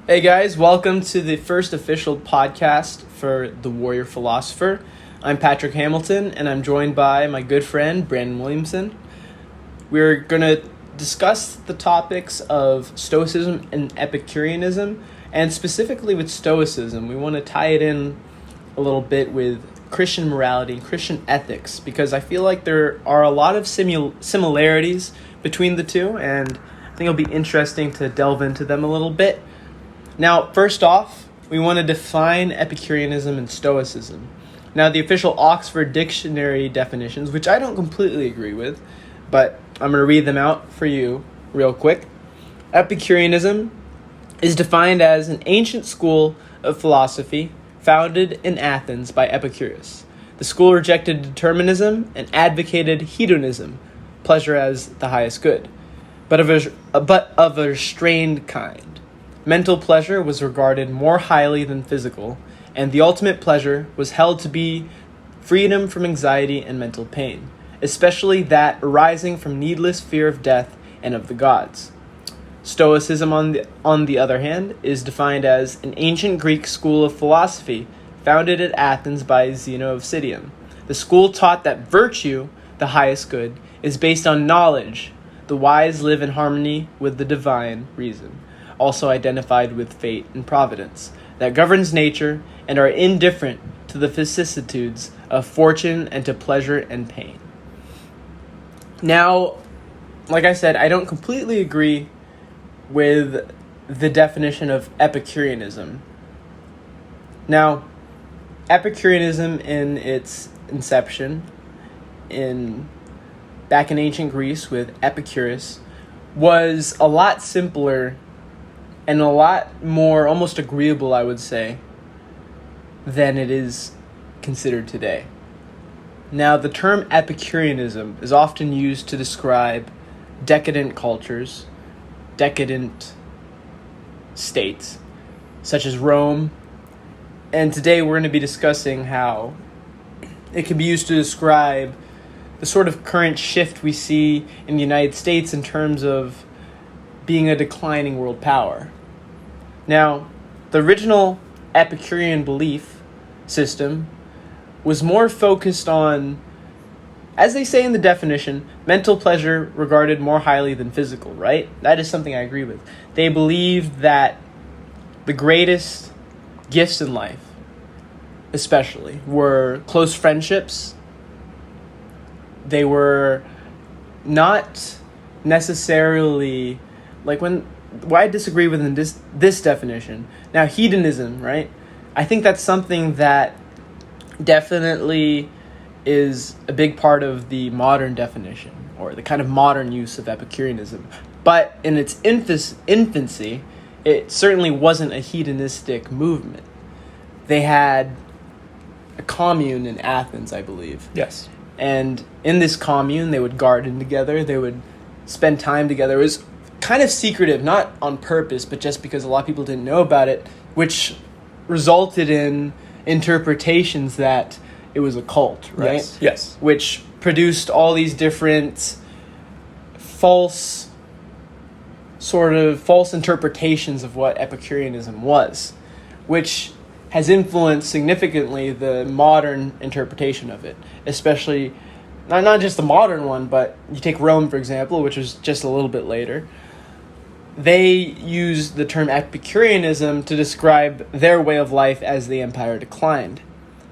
Hey guys, welcome to the first official podcast for The Warrior Philosopher. I'm Patrick Hamilton, and I'm joined by my good friend, Brandon Williamson. We're going to discuss the topics of Stoicism and Epicureanism, and specifically with Stoicism. We want to tie it in a little bit with Christian morality and Christian ethics, because I feel like there are a lot of similarities between the two, and I think it'll be interesting to delve into them a little bit. Now, first off, we want to define Epicureanism and Stoicism. Now, the official Oxford Dictionary definitions, which I don't completely agree with, but I'm going to read them out for you real quick. Epicureanism is defined as an ancient school of philosophy founded in Athens by Epicurus. The school rejected determinism and advocated hedonism, pleasure as the highest good, but of a restrained kind. Mental pleasure was regarded more highly than physical, and the ultimate pleasure was held to be freedom from anxiety and mental pain, especially that arising from needless fear of death and of the gods. Stoicism, on the other hand, is defined as an ancient Greek school of philosophy founded at Athens by Zeno of Citium. The school taught that virtue, the highest good, is based on knowledge. The wise live in harmony with the divine reason, also identified with fate and providence, that governs nature and are indifferent to the vicissitudes of fortune and to pleasure and pain. Now, like I said, I don't completely agree with the definition of Epicureanism. Now, Epicureanism in its inception, back in ancient Greece with Epicurus, was a lot simpler and a lot more almost agreeable, I would say, than it is considered today. Now, the term Epicureanism is often used to describe decadent cultures, decadent states, such as Rome, and today we're going to be discussing how it can be used to describe the sort of current shift we see in the United States in terms of being a declining world power. Now, the original Epicurean belief system was more focused on, as they say in the definition, mental pleasure regarded more highly than physical, right? That is something I agree with. They believed that the greatest gifts in life, especially, were close friendships. They were not necessarily, why I disagree with this definition. Now, hedonism, right? I think that's something that definitely is a big part of the modern definition, or the kind of modern use of Epicureanism. But in its infancy, it certainly wasn't a hedonistic movement. They had a commune in Athens, I believe. Yes. And in this commune, they would garden together, they would spend time together. It was kind of secretive, not on purpose, but just because a lot of people didn't know about it, which resulted in interpretations that it was a cult, right? Yes. Which produced all these different false interpretations of what Epicureanism was, which has influenced significantly the modern interpretation of it, especially not just the modern one, but you take Rome, for example, which was just a little bit later. They used the term Epicureanism to describe their way of life as the empire declined.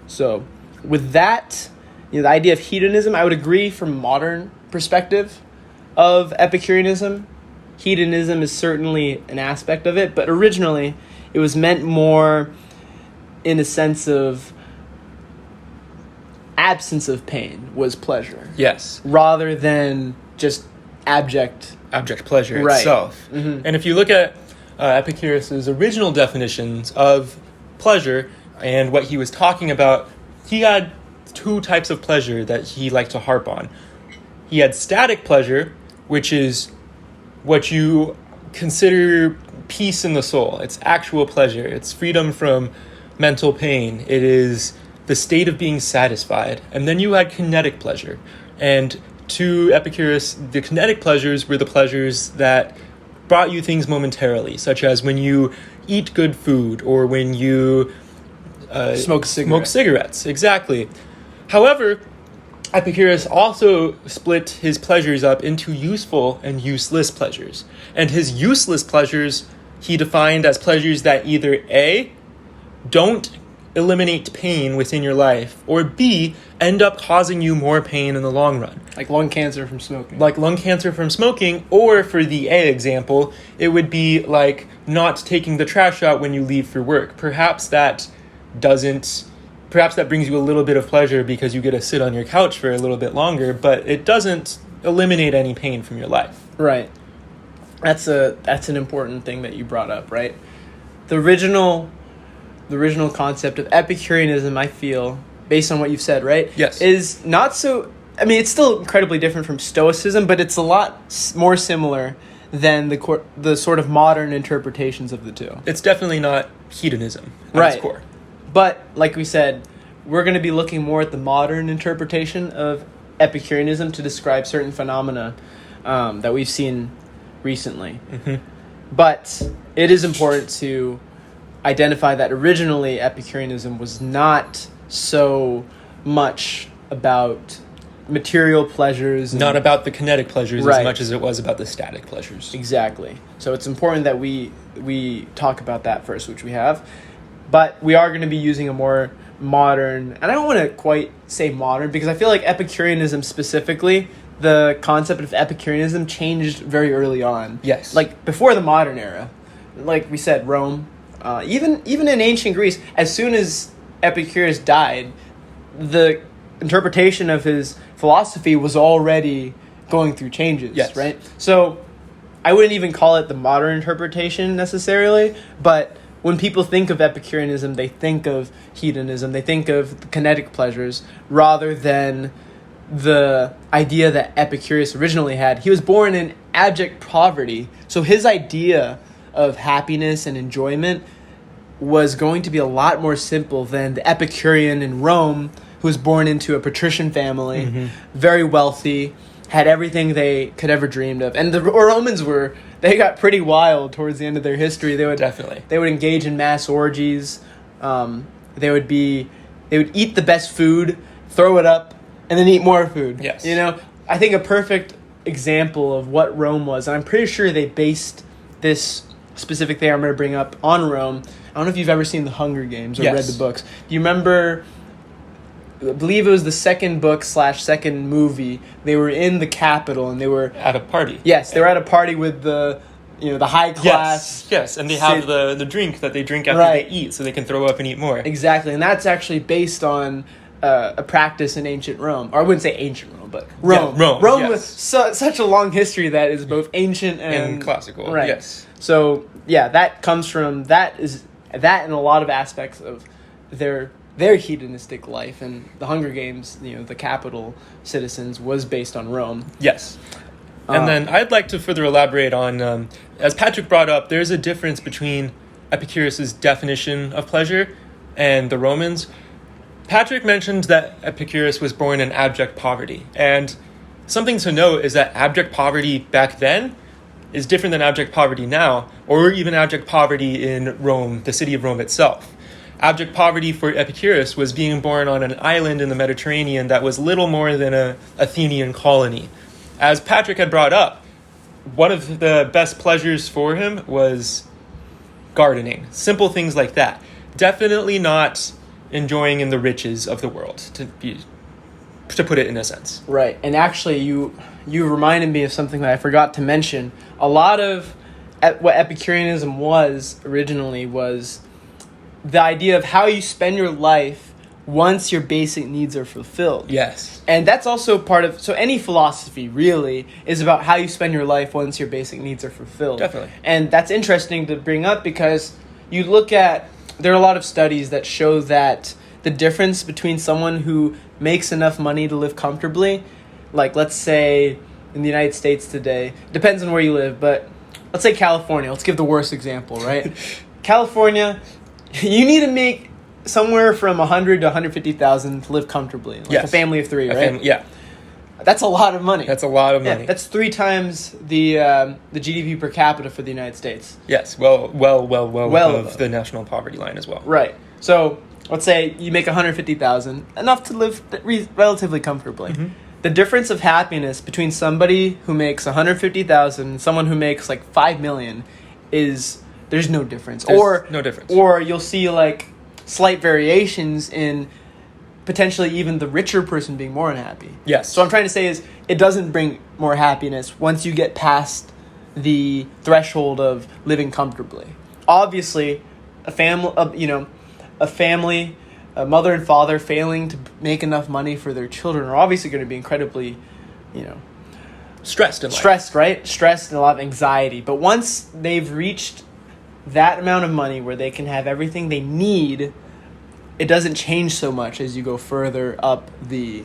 So with that, the idea of hedonism, I would agree from modern perspective of Epicureanism. Hedonism is certainly an aspect of it, but originally it was meant more in a sense of absence of pain was pleasure. Yes. Rather than just abject pleasure itself. Mm-hmm. And if you look at Epicurus' original definitions of pleasure and what he was talking about, he had two types of pleasure that he liked to harp on. He had static pleasure, which is what you consider peace in the soul. It's actual pleasure. It's freedom from mental pain. It is the state of being satisfied. And then you had kinetic pleasure. And to Epicurus, the kinetic pleasures were the pleasures that brought you things momentarily, such as when you eat good food or when you Smoke cigarettes. Exactly. However, Epicurus also split his pleasures up into useful and useless pleasures. And his useless pleasures he defined as pleasures that either A, don't eliminate pain within your life, or B, end up causing you more pain in the long run. Like lung cancer from smoking. Or for the A example, it would be like not taking the trash out when you leave for work. Perhaps that brings you a little bit of pleasure because you get to sit on your couch for a little bit longer, but it doesn't eliminate any pain from your life. Right. That's an important thing that you brought up, right? The original concept of Epicureanism, I feel, based on what you've said, right? Yes. Is not so... I mean, it's still incredibly different from Stoicism, but it's a lot more similar than the sort of modern interpretations of the two. It's definitely not hedonism at right. its core. But, like we said, we're going to be looking more at the modern interpretation of Epicureanism to describe certain phenomena that we've seen recently. Mm-hmm. But it is important to identify that originally Epicureanism was not so much about material pleasures. Not about the kinetic pleasures right. as much as it was about the static pleasures. Exactly. So it's important that we talk about that first, which we have. But we are going to be using a more modern, and I don't want to quite say modern, because I feel like Epicureanism specifically, the concept of Epicureanism changed very early on. Yes. Like before the modern era. Like we said, Rome, even in ancient Greece, as soon as Epicurus died, the interpretation of his philosophy was already going through changes, yes. right? So I wouldn't even call it the modern interpretation necessarily, but when people think of Epicureanism, they think of hedonism, they think of the kinetic pleasures, rather than the idea that Epicurus originally had. He was born in abject poverty, so his idea of happiness and enjoyment was going to be a lot more simple than the Epicurean in Rome, who was born into a patrician family, mm-hmm. very wealthy, had everything they could ever dreamed of. And the Romans they got pretty wild towards the end of their history. They would engage in mass orgies. They would eat the best food, throw it up, and then eat more food. Yes. You know, I think a perfect example of what Rome was, and I'm pretty sure they based this specific thing I'm going to bring up on Rome. I don't know if you've ever seen The Hunger Games or yes. read the books. Do you remember... I believe it was the second book / second movie. They were in the Capitol and they were at a party. Yes, they were at a party with the high class. Yes, and they have the drink that they drink after right. they eat, so they can throw up and eat more. Exactly, and that's actually based on a practice in ancient Rome. Or I wouldn't say ancient Rome, but Rome. Yeah, Rome yes. with such a long history that is both ancient and classical. Right. Yes. So yeah, that comes from that in a lot of aspects of their hedonistic life, and the Hunger Games, the capital citizens, was based on Rome. Yes. And then I'd like to further elaborate on, as Patrick brought up, there's a difference between Epicurus' definition of pleasure and the Romans. Patrick mentioned that Epicurus was born in abject poverty, and something to note is that abject poverty back then is different than abject poverty now, or even abject poverty in Rome, the city of Rome itself. Abject poverty for Epicurus was being born on an island in the Mediterranean that was little more than an Athenian colony. As Patrick had brought up, one of the best pleasures for him was gardening. Simple things like that. Definitely not enjoying in the riches of the world, to put it in a sense. Right, and actually you reminded me of something that I forgot to mention. A lot of what Epicureanism was originally was the idea of how you spend your life once your basic needs are fulfilled. Yes. And that's also part of... So any philosophy, really, is about how you spend your life once your basic needs are fulfilled. Definitely. And that's interesting to bring up because you look at... There are a lot of studies that show that the difference between someone who makes enough money to live comfortably, like let's say in the United States today, depends on where you live, but let's say California. Let's give the worst example, right? California... You need to make somewhere from $100,000 to $150,000 to live comfortably, like yes. a family of three, right? Yeah. That's a lot of money. That's a lot of money. Yeah, that's 3 times the GDP per capita for the United States. Yes, well above the national poverty line as well. Right. So let's say you make $150,000, enough to live relatively comfortably. Mm-hmm. The difference of happiness between somebody who makes $150,000 and someone who makes like $5 million is there's no difference. No difference. Or you'll see like slight variations in potentially even the richer person being more unhappy. Yes. So what I'm trying to say is it doesn't bring more happiness once you get past the threshold of living comfortably. Obviously, a mother and father failing to make enough money for their children are obviously going to be incredibly, stressed in life. Stressed, right? Stressed and a lot of anxiety. But once they've reached that amount of money where they can have everything they need, it doesn't change so much as you go further up the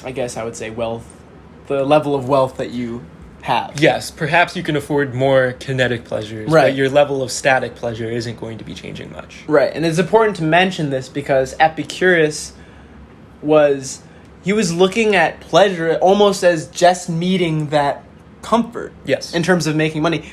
I guess I would say the level of wealth that you have. Yes, perhaps you can afford more kinetic pleasures, right, but your level of static pleasure isn't going to be changing much. Right, and it's important to mention this because Epicurus was looking at pleasure almost as just meeting that comfort. Yes. In terms of making money.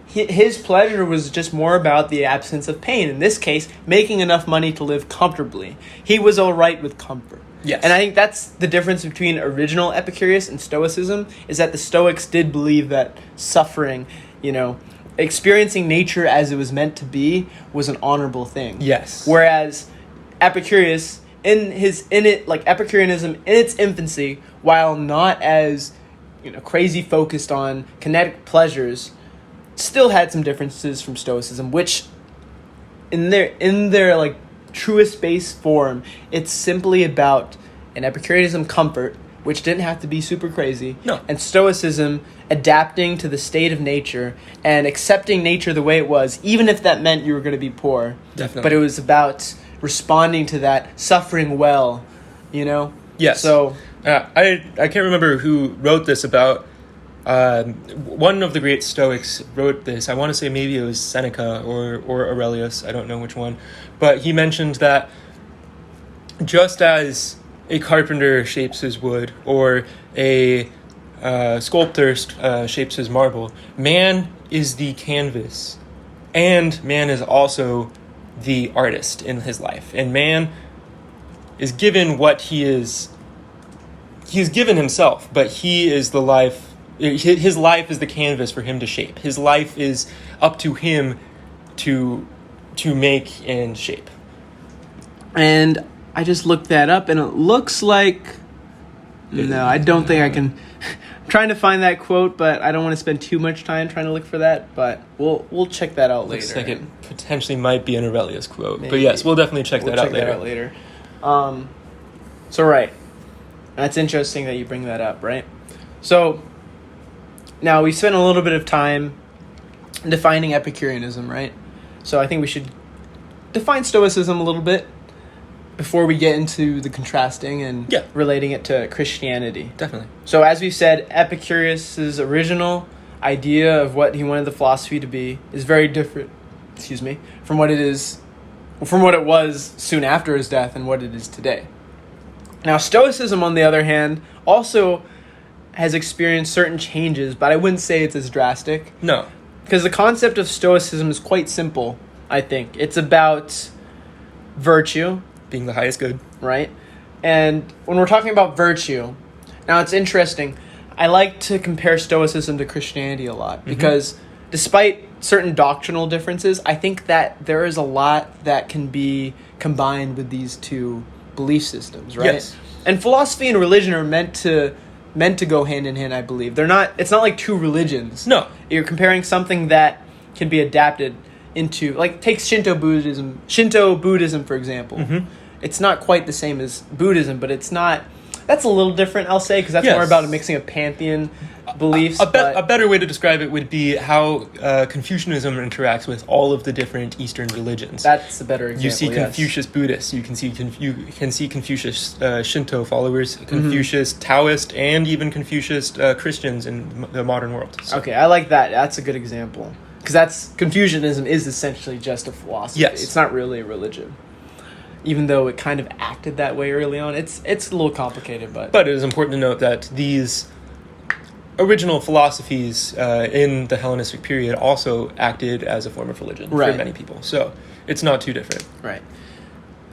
His pleasure was just more about the absence of pain. In this case, making enough money to live comfortably. He was all right with comfort. Yes. And I think that's the difference between original Epicurus and Stoicism, is that the Stoics did believe that suffering, experiencing nature as it was meant to be was an honorable thing. Yes. Whereas Epicurus, Epicureanism in its infancy, while not as crazy focused on kinetic pleasures, still had some differences from Stoicism, which in their like truest base form, it's simply about an Epicureanism comfort, which didn't have to be super crazy, no, and Stoicism adapting to the state of nature and accepting nature the way it was, even if that meant you were going to be poor. Definitely. But it was about responding to that, suffering well, Yes. So I can't remember who wrote this about. One of the great Stoics wrote this. I want to say maybe it was Seneca or Aurelius. I don't know which one. But he mentioned that just as a carpenter shapes his wood or a sculptor shapes his marble, man is the canvas. And man is also the artist in his life. And man is given what he is. He's given himself, but he is the life. His life is the canvas for him to shape. His life is up to him to make and shape. And I just looked that up, and it looks like... No, I don't think I can... I'm trying to find that quote, but I don't want to spend too much time trying to look for that, but we'll check that out later. Looks like it potentially might be an Aurelius quote. Maybe. But yes, we'll definitely check that out later. So, right. That's interesting that you bring that up, right? So... Now, we spent a little bit of time defining Epicureanism, right? So I think we should define Stoicism a little bit before we get into the contrasting and relating it to Christianity. Definitely. So as we've said, Epicurus' original idea of what he wanted the philosophy to be is very different, from what it was soon after his death and what it is today. Now, Stoicism, on the other hand, also has experienced certain changes, but I wouldn't say it's as drastic. No. Because the concept of Stoicism is quite simple, I think. It's about virtue. Being the highest good. Right? And when we're talking about virtue, now it's interesting. I like to compare Stoicism to Christianity a lot, because despite certain doctrinal differences, I think that there is a lot that can be combined with these two belief systems, right? Yes. And philosophy and religion are meant to go hand in hand, I believe. It's not like two religions. No. You're comparing something that can be adapted into, like, take Shinto Buddhism, for example. Mm-hmm. It's not quite the same as Buddhism, but it's not, that's a little different, I'll say, because that's more about a mixing of pantheon beliefs. A better way to describe it would be how Confucianism interacts with all of the different Eastern religions. That's a better example. You see Confucius Buddhists, you can see Confucius Shinto followers, Confucius Taoist, and even Confucius Christians in the modern world. So. Okay, I like that. That's a good example, because Confucianism is essentially just a philosophy. Yes. It's not really a religion. even though it kind of acted that way early on. It's a little complicated, but But it is important to note that these original philosophies in the Hellenistic period also acted as a form of religion for Right. many people. So it's not too different. right.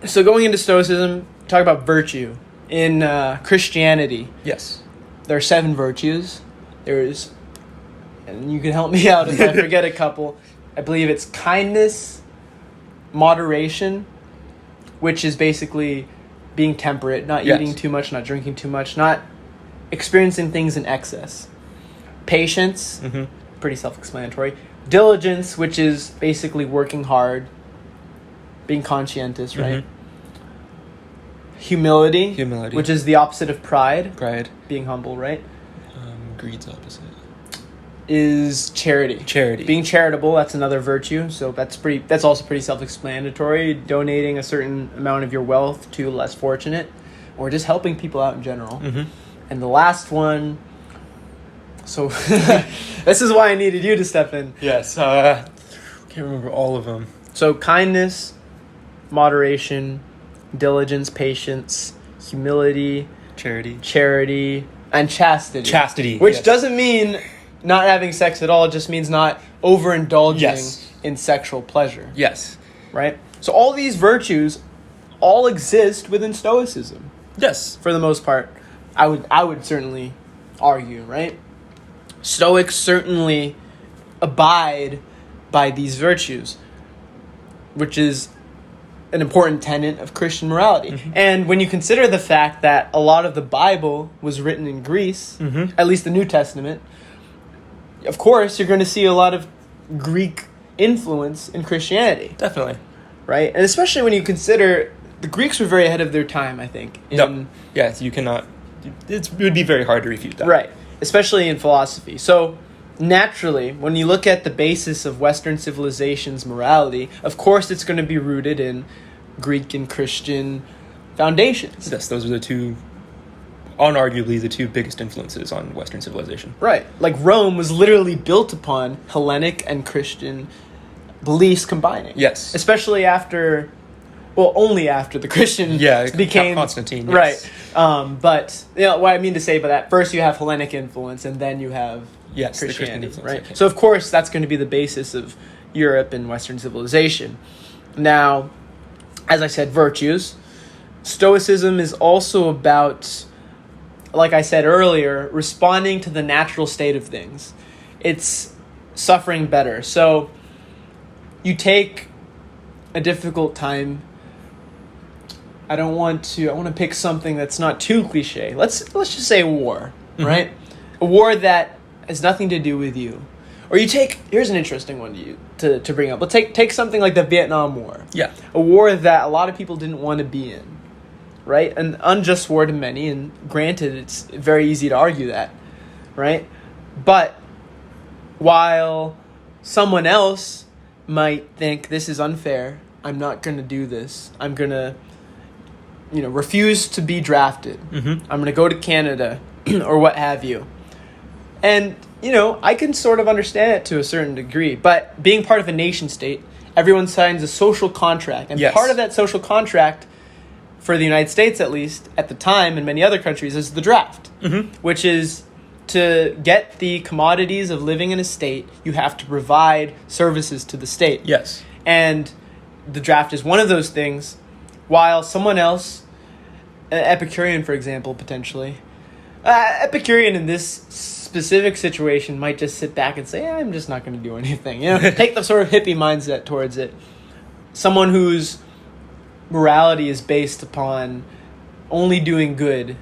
So going into Stoicism, talk about virtue. In Christianity, Yes. there are 7 virtues. There's, and you can help me out if I forget a couple. I believe it's kindness, moderation, which is basically being temperate, not Yes. eating too much, not drinking too much, not experiencing things in excess. Patience, Mm-hmm. pretty self-explanatory. Diligence, which is basically working hard, being conscientious, right? Humility, Humility. which is the opposite of pride, Pride. being humble, right? Greed's opposite. Is charity. Charity. Being charitable, that's another virtue. So that's also pretty self-explanatory. Donating a certain amount of your wealth to less fortunate, or just helping people out in general. Mm-hmm. And the last one, so this is why I needed you to step in. Yes. Can't remember all of them. So kindness, moderation, diligence, patience, humility, Charity. and chastity. Chastity. Which yes. doesn't mean not having sex at all. It just means not overindulging Yes. in sexual pleasure. Yes. Right? So all these virtues all exist within Stoicism, Yes. for the most part. I would certainly argue, right? Stoics certainly abide by these virtues, which is an important tenet of Christian morality. Mm-hmm. And when you consider the fact that a lot of the Bible was written in Greece, Mm-hmm. at least the New Testament, of course, you're going to see a lot of Greek influence in Christianity, Definitely. right? And especially when you consider the Greeks were very ahead of their time, I think. No. Yes, you cannot. It would be very hard to refute that. Right, especially in philosophy. So naturally, when you look at the basis of Western civilization's morality, of course it's going to be rooted in Greek and Christian foundations. Yes, those are the two, unarguably, the two biggest influences on Western civilization. Right. Like Rome was literally built upon Hellenic and Christian beliefs combining. Yes. Especially after, well, only after the Christian became... Constantine. Yes. Right. But, you know, what I mean to say by that, first you have Hellenic influence and then you have Yes, the Christian Christianity, influence, right? okay. So, of course, that's going to be the basis of Europe and Western civilization. Now, as I said, virtues. Stoicism is also about, like I said earlier, responding to the natural state of things. It's suffering better. So, you take a difficult time. I want to pick something that's not too cliche. Let's just say war, right? A war that has nothing to do with you. Or here's an interesting one to bring up. Let's take something like the Vietnam War. Yeah. A war that a lot of people didn't want to be in, right? An unjust war to many, and granted, it's very easy to argue that, right? But while someone else might think this is unfair, I'm not going to do this. I'm going to, refuse to be drafted. Mm-hmm. I'm going to go to Canada or what have you. And, I can sort of understand it to a certain degree. But being part of a nation state, everyone signs a social contract. And Yes. part of that social contract, for the United States at least, at the time, and many other countries, is the draft. Mm-hmm. Which is to get the commodities of living in a state, you have to provide services to the state. Yes. And the draft is one of those things, while someone else, an Epicurean, for example, potentially, Epicurean in this specific situation might just sit back and say, I'm just not going to do anything. Take the sort of hippie mindset towards it. Someone whose morality is based upon only doing good,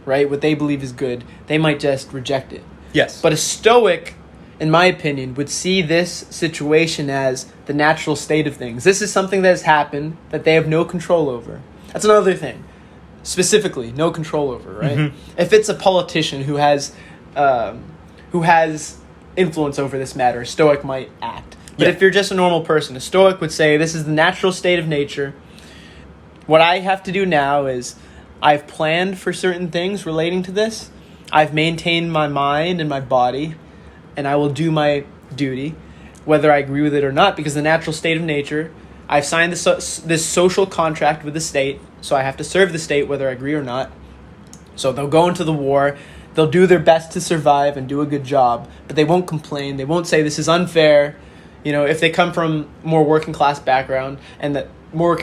right? What they believe is good, they might just reject it. Yes. But a Stoic, in my opinion, would see this situation as the natural state of things. This is something that has happened that they have no control over. That's another thing. Specifically, no control over, right? Mm-hmm. If it's a politician who has influence over this matter, a Stoic might act. But Yeah. if you're just a normal person, a Stoic would say, this is the natural state of nature. What I have to do now is I've planned for certain things relating to this. I've maintained my mind and my body, and I will do my duty, whether I agree with it or not, because the natural state of nature I've signed this social contract with the state, so I have to serve the state whether I agree or not. So they'll go into the war, they'll do their best to survive and do a good job, but they won't complain, they won't say this is unfair. You know, if they come from more working class background, and that more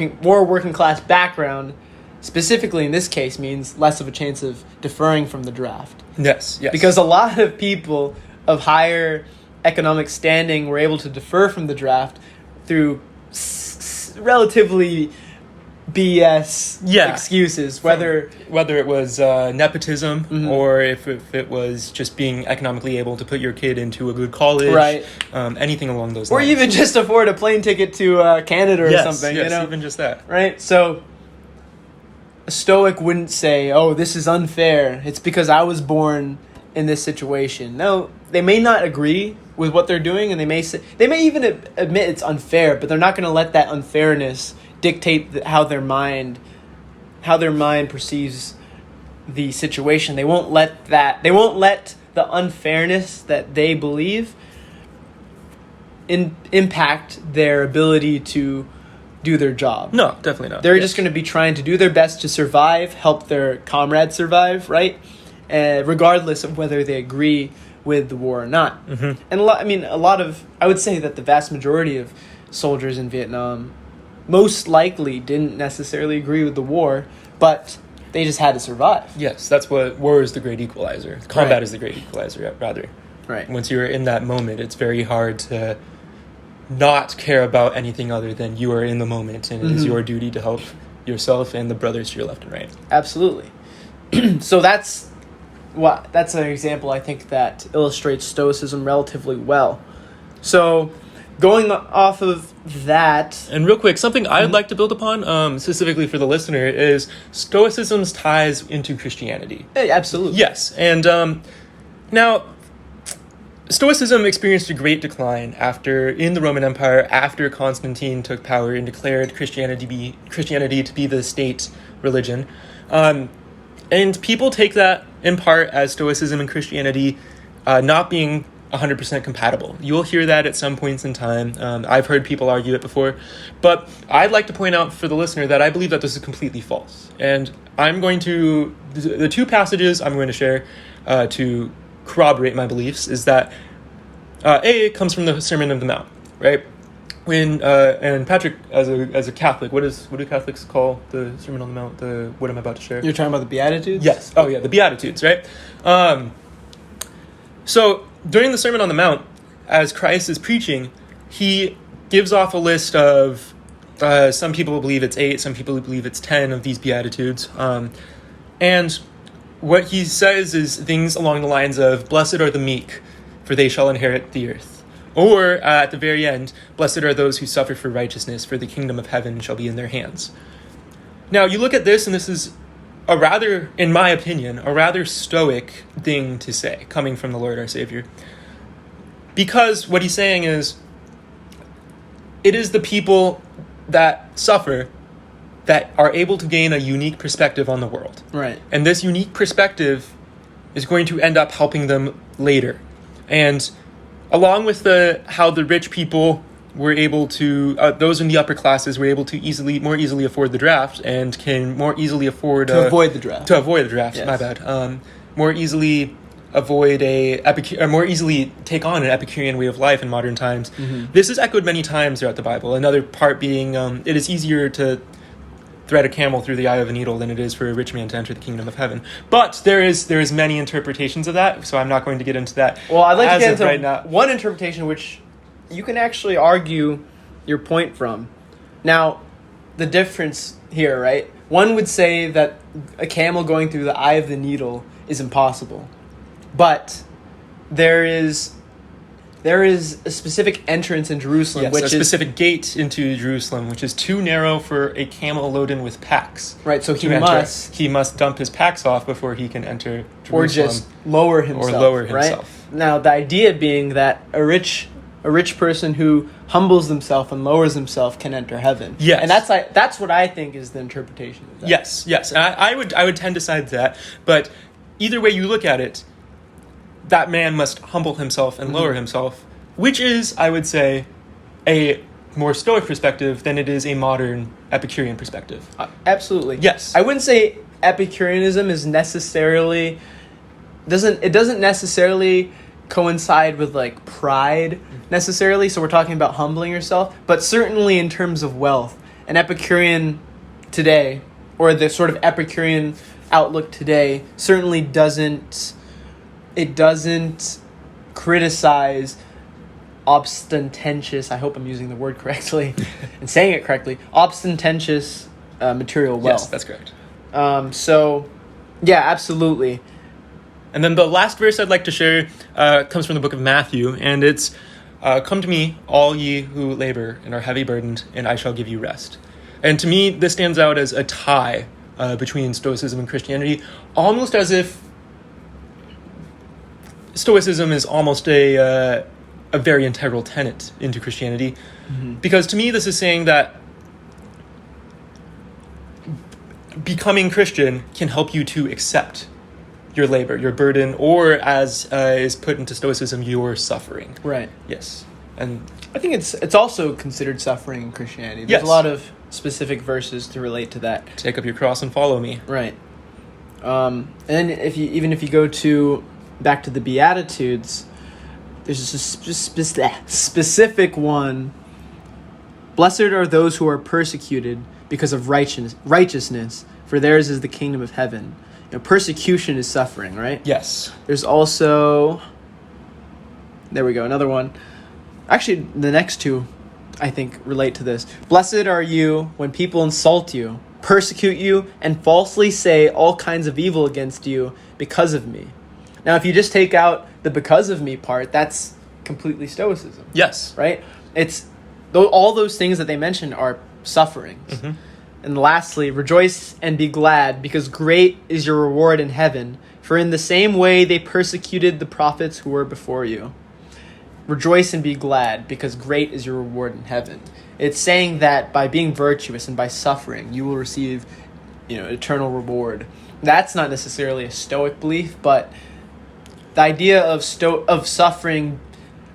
working class background, specifically in this case, means less of a chance of deferring from the draft. Yes. Because a lot of people of higher economic standing were able to defer from the draft through relatively BS excuses, whether it was nepotism, mm-hmm. or if it was just being economically able to put your kid into a good college, right? Anything along those lines. lines. Or even just afford a plane ticket to Canada or something. Yes, you know? Even just that. Right? So a Stoic wouldn't say, oh, this is unfair. It's because I was born in this situation. No, they may not agree with what they're doing, and they may even admit it's unfair, but they're not going to let that unfairness dictate how their mind perceives the situation. They won't let the unfairness that they believe impact their ability to do their job. No, definitely not. They're just going to be trying to do their best to survive, help their comrades survive, right? Regardless of whether they agree with the war or not. Mm-hmm. And I would say that the vast majority of soldiers in Vietnam most likely didn't necessarily agree with the war, but they just had to survive. Yes, that's what war is the great equalizer. Combat is the great equalizer, rather. Right. Once you're in that moment, it's very hard to not care about anything other than you are in the moment, and it is your duty to help yourself and the brothers to your left and right. Absolutely. So that's an example, I think, that illustrates Stoicism relatively well. So going off of that... And real quick, something I'd like to build upon, specifically for the listener, is Stoicism's ties into Christianity. Absolutely. Yes, and now... Stoicism experienced a great decline in the Roman Empire after Constantine took power and declared Christianity to be the state religion. And people take that in part as Stoicism and Christianity not being 100% compatible. You'll hear that at some points in time. I've heard people argue it before. But I'd like to point out for the listener that I believe that this is completely false. And the two passages I'm going to share to corroborate my beliefs is that it comes from the Sermon on the Mount, right? When and Patrick, as a Catholic, what do Catholics call the Sermon on the Mount? What I'm about to share. You're talking about the Beatitudes? Yes. Oh yeah, the Beatitudes, right? So during the Sermon on the Mount, as Christ is preaching, he gives off a list of some people believe it's 8, some people believe it's 10 of these Beatitudes, and what he says is things along the lines of, "Blessed are the meek, for they shall inherit the earth." Or, at the very end, "Blessed are those who suffer for righteousness, for the kingdom of heaven shall be in their hands." Now, you look at this, and this is in my opinion, a rather stoic thing to say, coming from the Lord our Savior. Because what he's saying is, it is the people that suffer that are able to gain a unique perspective on the world. Right. And this unique perspective is going to end up helping them later. And along with how the rich people were able to, those in the upper classes were able to more easily afford the draft and can more easily afford... To avoid the draft. To avoid the draft, yes. My bad. More easily more easily take on an Epicurean way of life in modern times. Mm-hmm. This is echoed many times throughout the Bible. Another part being, it is easier to thread a camel through the eye of a needle than it is for a rich man to enter the kingdom of heaven. But there is many interpretations of that, so I'm not going to get into that. Well, I'd like to get into one interpretation which you can actually argue your point from. Now, the difference here, right? One would say that a camel going through the eye of the needle is impossible. But there is a specific entrance in Jerusalem, yes, which is a specific gate into Jerusalem, which is too narrow for a camel loaded with packs. Right, so he must dump his packs off before he can enter Jerusalem, or just lower himself. Right? Now, the idea being that a rich person who humbles himself and lowers himself can enter heaven. Yes, and that's what I think is the interpretation of that. Yes, and I would tend to side that, but either way you look at it, that man must humble himself and lower himself, which is, I would say, a more Stoic perspective than it is a modern Epicurean perspective. Absolutely. Yes. I wouldn't say Epicureanism is necessarily doesn't necessarily coincide with like pride necessarily. So we're talking about humbling yourself, but certainly in terms of wealth, an Epicurean today, or the sort of Epicurean outlook today, certainly doesn't criticize ostentatious, I hope I'm using the word correctly and saying it correctly, ostentatious material wealth. Yes, that's correct. So, yeah, absolutely. And then the last verse I'd like to share comes from the book of Matthew, and it's, "Come to me, all ye who labor and are heavy burdened, and I shall give you rest." And to me, this stands out as a tie between Stoicism and Christianity, almost as if Stoicism is almost a very integral tenet into Christianity. Mm-hmm. Because to me, this is saying that becoming Christian can help you to accept your labor, your burden, or as is put into Stoicism, your suffering. Right. Yes. And I think it's also considered suffering in Christianity. There's yes. a lot of specific verses to relate to that. Take up your cross and follow me. Right. And then if you go back to the Beatitudes, there's a specific one. Blessed are those who are persecuted because of righteousness, for theirs is the kingdom of heaven. Persecution is suffering, right? Yes. There's also, there we go, another one. Actually, the next two, I think, relate to this. Blessed are you when people insult you, persecute you, and falsely say all kinds of evil against you because of me. Now, if you just take out the because of me part, that's completely Stoicism. Yes. Right? All those things that they mentioned are sufferings. Mm-hmm. And lastly, rejoice and be glad, because great is your reward in heaven. For in the same way they persecuted the prophets who were before you. Rejoice and be glad, because great is your reward in heaven. It's saying that by being virtuous and by suffering, you will receive, eternal reward. That's not necessarily a Stoic belief, but the idea of suffering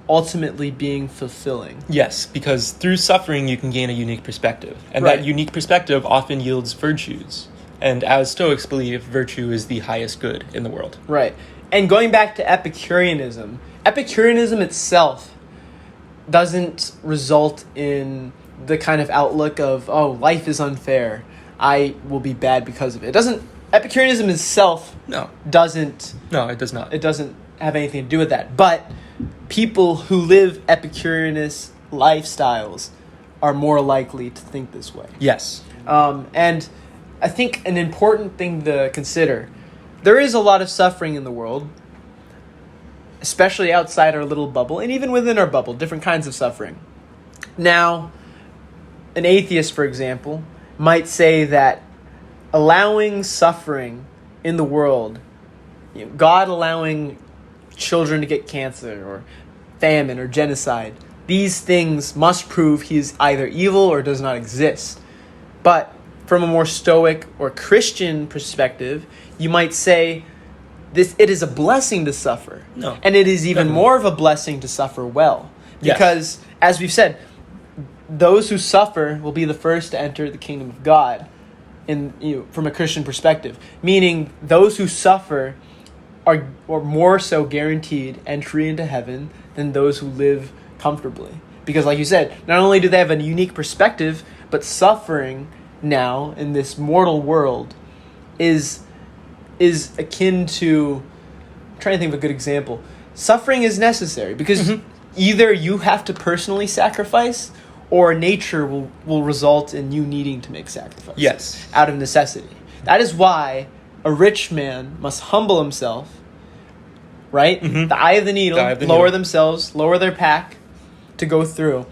ultimately being fulfilling. Yes, because through suffering you can gain a unique perspective. And right. That unique perspective often yields virtues. And as Stoics believe, virtue is the highest good in the world. Right. And going back to Epicureanism itself doesn't result in the kind of outlook of, oh, life is unfair, I will be bad because of it. Epicureanism itself doesn't. No, it does not. It doesn't have anything to do with that. But people who live Epicureanist lifestyles are more likely to think this way. Yes. And I think an important thing to consider, there is a lot of suffering in the world, especially outside our little bubble, and even within our bubble, different kinds of suffering. Now, an atheist, for example, might say that allowing suffering in the world, God allowing children to get cancer or famine or genocide, these things must prove he is either evil or does not exist. But from a more Stoic or Christian perspective, you might say it is a blessing to suffer. No. And it is even more of a blessing to suffer well. Because, as we've said, those who suffer will be the first to enter the kingdom of God from a Christian perspective. Meaning those who suffer are more so guaranteed entry into heaven than those who live comfortably. Because like you said, not only do they have a unique perspective, but suffering now in this mortal world is akin to, I'm trying to think of a good example. Suffering is necessary because either you have to personally sacrifice or nature will result in you needing to make sacrifices. Yes. Out of necessity. That is why a rich man must humble himself, right? Mm-hmm. The eye of the needle, lower themselves, lower their pack to go through.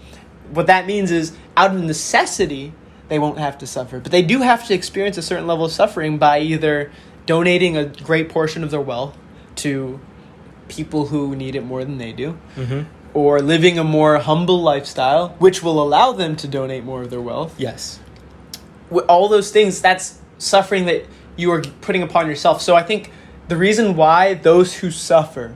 What that means is, out of necessity, they won't have to suffer. But they do have to experience a certain level of suffering by either donating a great portion of their wealth to people who need it more than they do, or living a more humble lifestyle, which will allow them to donate more of their wealth. Yes. All those things, that's suffering that you are putting upon yourself. So I think the reason why those who suffer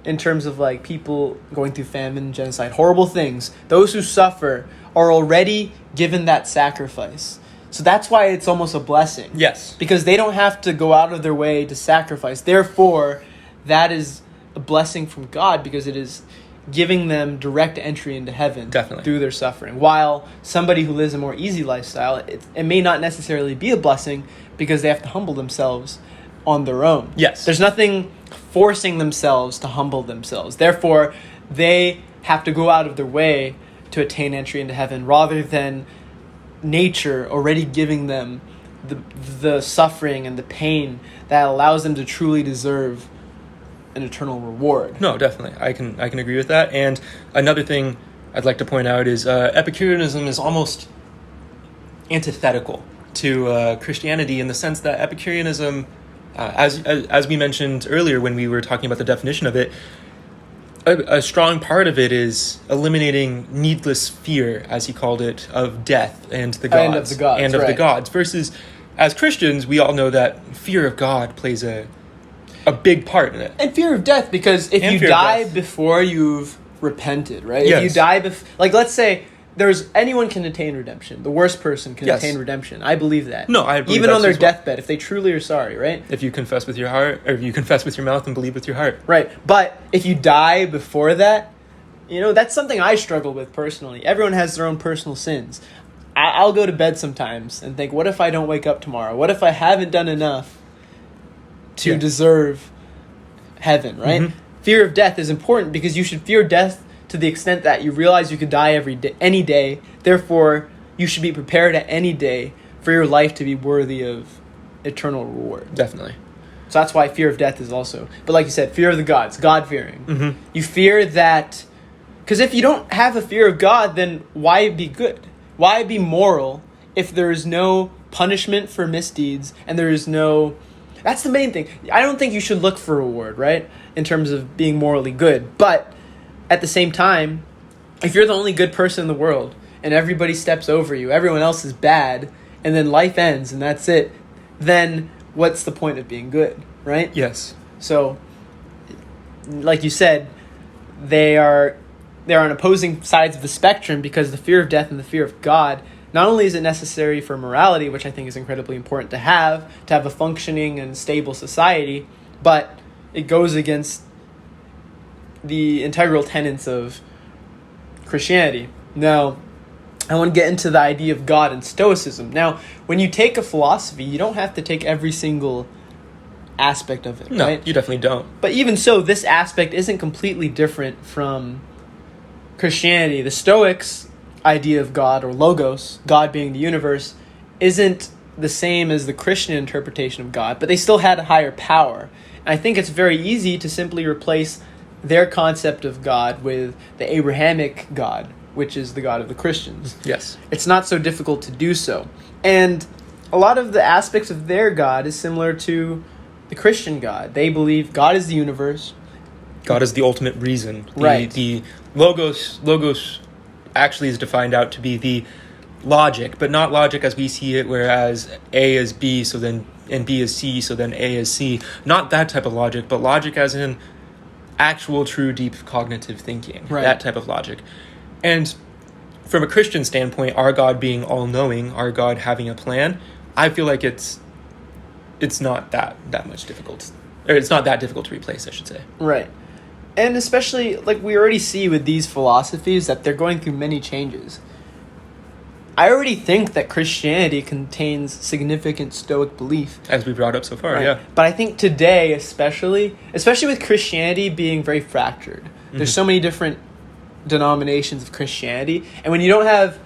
in terms of like people going through famine, genocide, horrible things. Those who suffer are already given that sacrifice. So that's why it's almost a blessing. Yes. Because they don't have to go out of their way to sacrifice. Therefore, that is a blessing from God because it is giving them direct entry into heaven. Definitely. Through their suffering. While somebody who lives a more easy lifestyle, it may not necessarily be a blessing because they have to humble themselves on their own. Yes. There's nothing forcing themselves to humble themselves. Therefore, they have to go out of their way to attain entry into heaven rather than nature already giving them the suffering and the pain that allows them to truly deserve an eternal reward. No, definitely. I can agree with that. And another thing I'd like to point out is Epicureanism is almost antithetical to Christianity in the sense that Epicureanism, as we mentioned earlier when we were talking about the definition of it, a strong part of it is eliminating needless fear, as he called it, of death and the gods. And of the gods. Versus, as Christians, we all know that fear of God plays a big part in it. And fear of death, because if you die before you've repented, right? Yes. If you die like let's say anyone can attain redemption. The worst person can attain redemption. I believe that. No, I believe even that on their as well. deathbed, if they truly are sorry, right? If you confess with your heart, or if you confess with your mouth and believe with your heart. Right. But if you die before that, that's something I struggle with personally. Everyone has their own personal sins. I'll go to bed sometimes and think, what if I don't wake up tomorrow? What if I haven't done enough to deserve heaven, right? Mm-hmm. Fear of death is important because you should fear death to the extent that you realize you could die every day, any day. Therefore, you should be prepared at any day for your life to be worthy of eternal reward. Definitely. So that's why fear of death is also. But like you said, fear of the gods, God-fearing. Mm-hmm. You fear that... Because if you don't have a fear of God, then why be good? Why be moral if there is no punishment for misdeeds and there is no... That's the main thing. I don't think you should look for reward, right? In terms of being morally good. But at the same time, if you're the only good person in the world and everybody steps over you, everyone else is bad, and then life ends and that's it, then what's the point of being good, right? Yes. So, like you said, they are on opposing sides of the spectrum because the fear of death and the fear of God, not only is it necessary for morality, which I think is incredibly important to have a functioning and stable society, but it goes against the integral tenets of Christianity. Now, I want to get into the idea of God and Stoicism. Now, when you take a philosophy, you don't have to take every single aspect of it, no, right? You definitely don't. But even so, this aspect isn't completely different from Christianity. The Stoics' idea of God, or logos, God being the universe, isn't the same as the Christian interpretation of God, but they still had a higher power. And I think it's very easy to simply replace their concept of God with the Abrahamic God, which is the God of the Christians. Yes. It's not so difficult to do so. And a lot of the aspects of their God is similar to the Christian God. They believe God is the universe. God is the ultimate reason. Right. The logos actually is defined out to be the logic, but not logic as we see it, whereas A is B, so then and B is C, so then A is C. Not that type of logic, but logic as in actual, true, deep cognitive thinking. Right. That type of logic. And from a Christian standpoint, our God being all-knowing, our God having a plan, I feel like it's not that much difficult. Or it's not that difficult to replace, I should say. Right. And especially, like we already see with these philosophies, that they're going through many changes. I already think that Christianity contains significant Stoic belief. As we brought up so far, right? Yeah. But I think today, especially with Christianity being very fractured, there's so many different denominations of Christianity. And when you don't have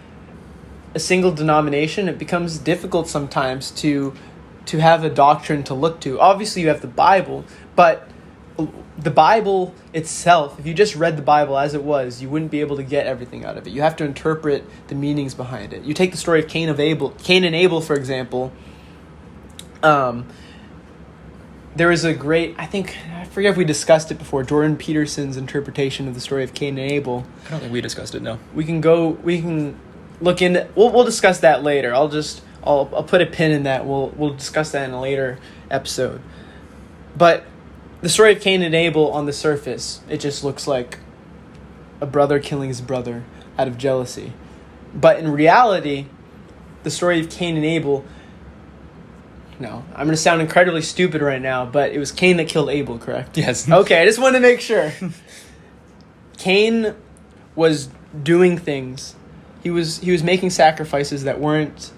a single denomination, it becomes difficult sometimes to have a doctrine to look to. Obviously, you have the Bible, but the Bible itself, if you just read the Bible as it was, you wouldn't be able to get everything out of it. You have to interpret the meanings behind it. You take the story of Cain and Abel, for example. There is a great, I forget if we discussed it before, Jordan Peterson's interpretation of the story of Cain and Abel. I don't think we discussed it, no. We can look into, we'll discuss that later. I'll put a pin in that. We'll discuss that in a later episode. But the story of Cain and Abel on the surface, it just looks like a brother killing his brother out of jealousy. But in reality, the story of Cain and Abel, no, I'm going to sound incredibly stupid right now, but it was Cain that killed Abel, correct? Yes. Okay, I just wanted to make sure. Cain was doing things. He was making sacrifices that weren't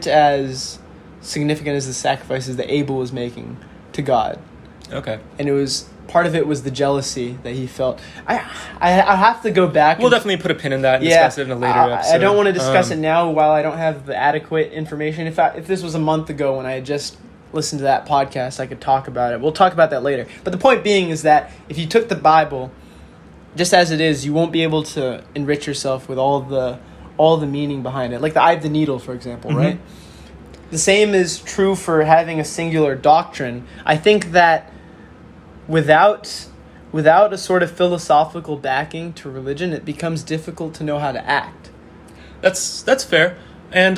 as significant as the sacrifices that Abel was making to God. Okay. And it was part of it was the jealousy that he felt. I have to go back. We'll definitely put a pin in that and discuss it in a later episode. I don't want to discuss it now while I don't have the adequate information. If this was a month ago when I had just listened to that podcast, I could talk about it. We'll talk about that later. But the point being is that if you took the Bible just as it is, you won't be able to enrich yourself with all the meaning behind it. Like the eye of the needle, for example, right? The same is true for having a singular doctrine. I think that without a sort of philosophical backing to religion, it becomes difficult to know how to act. That's fair. And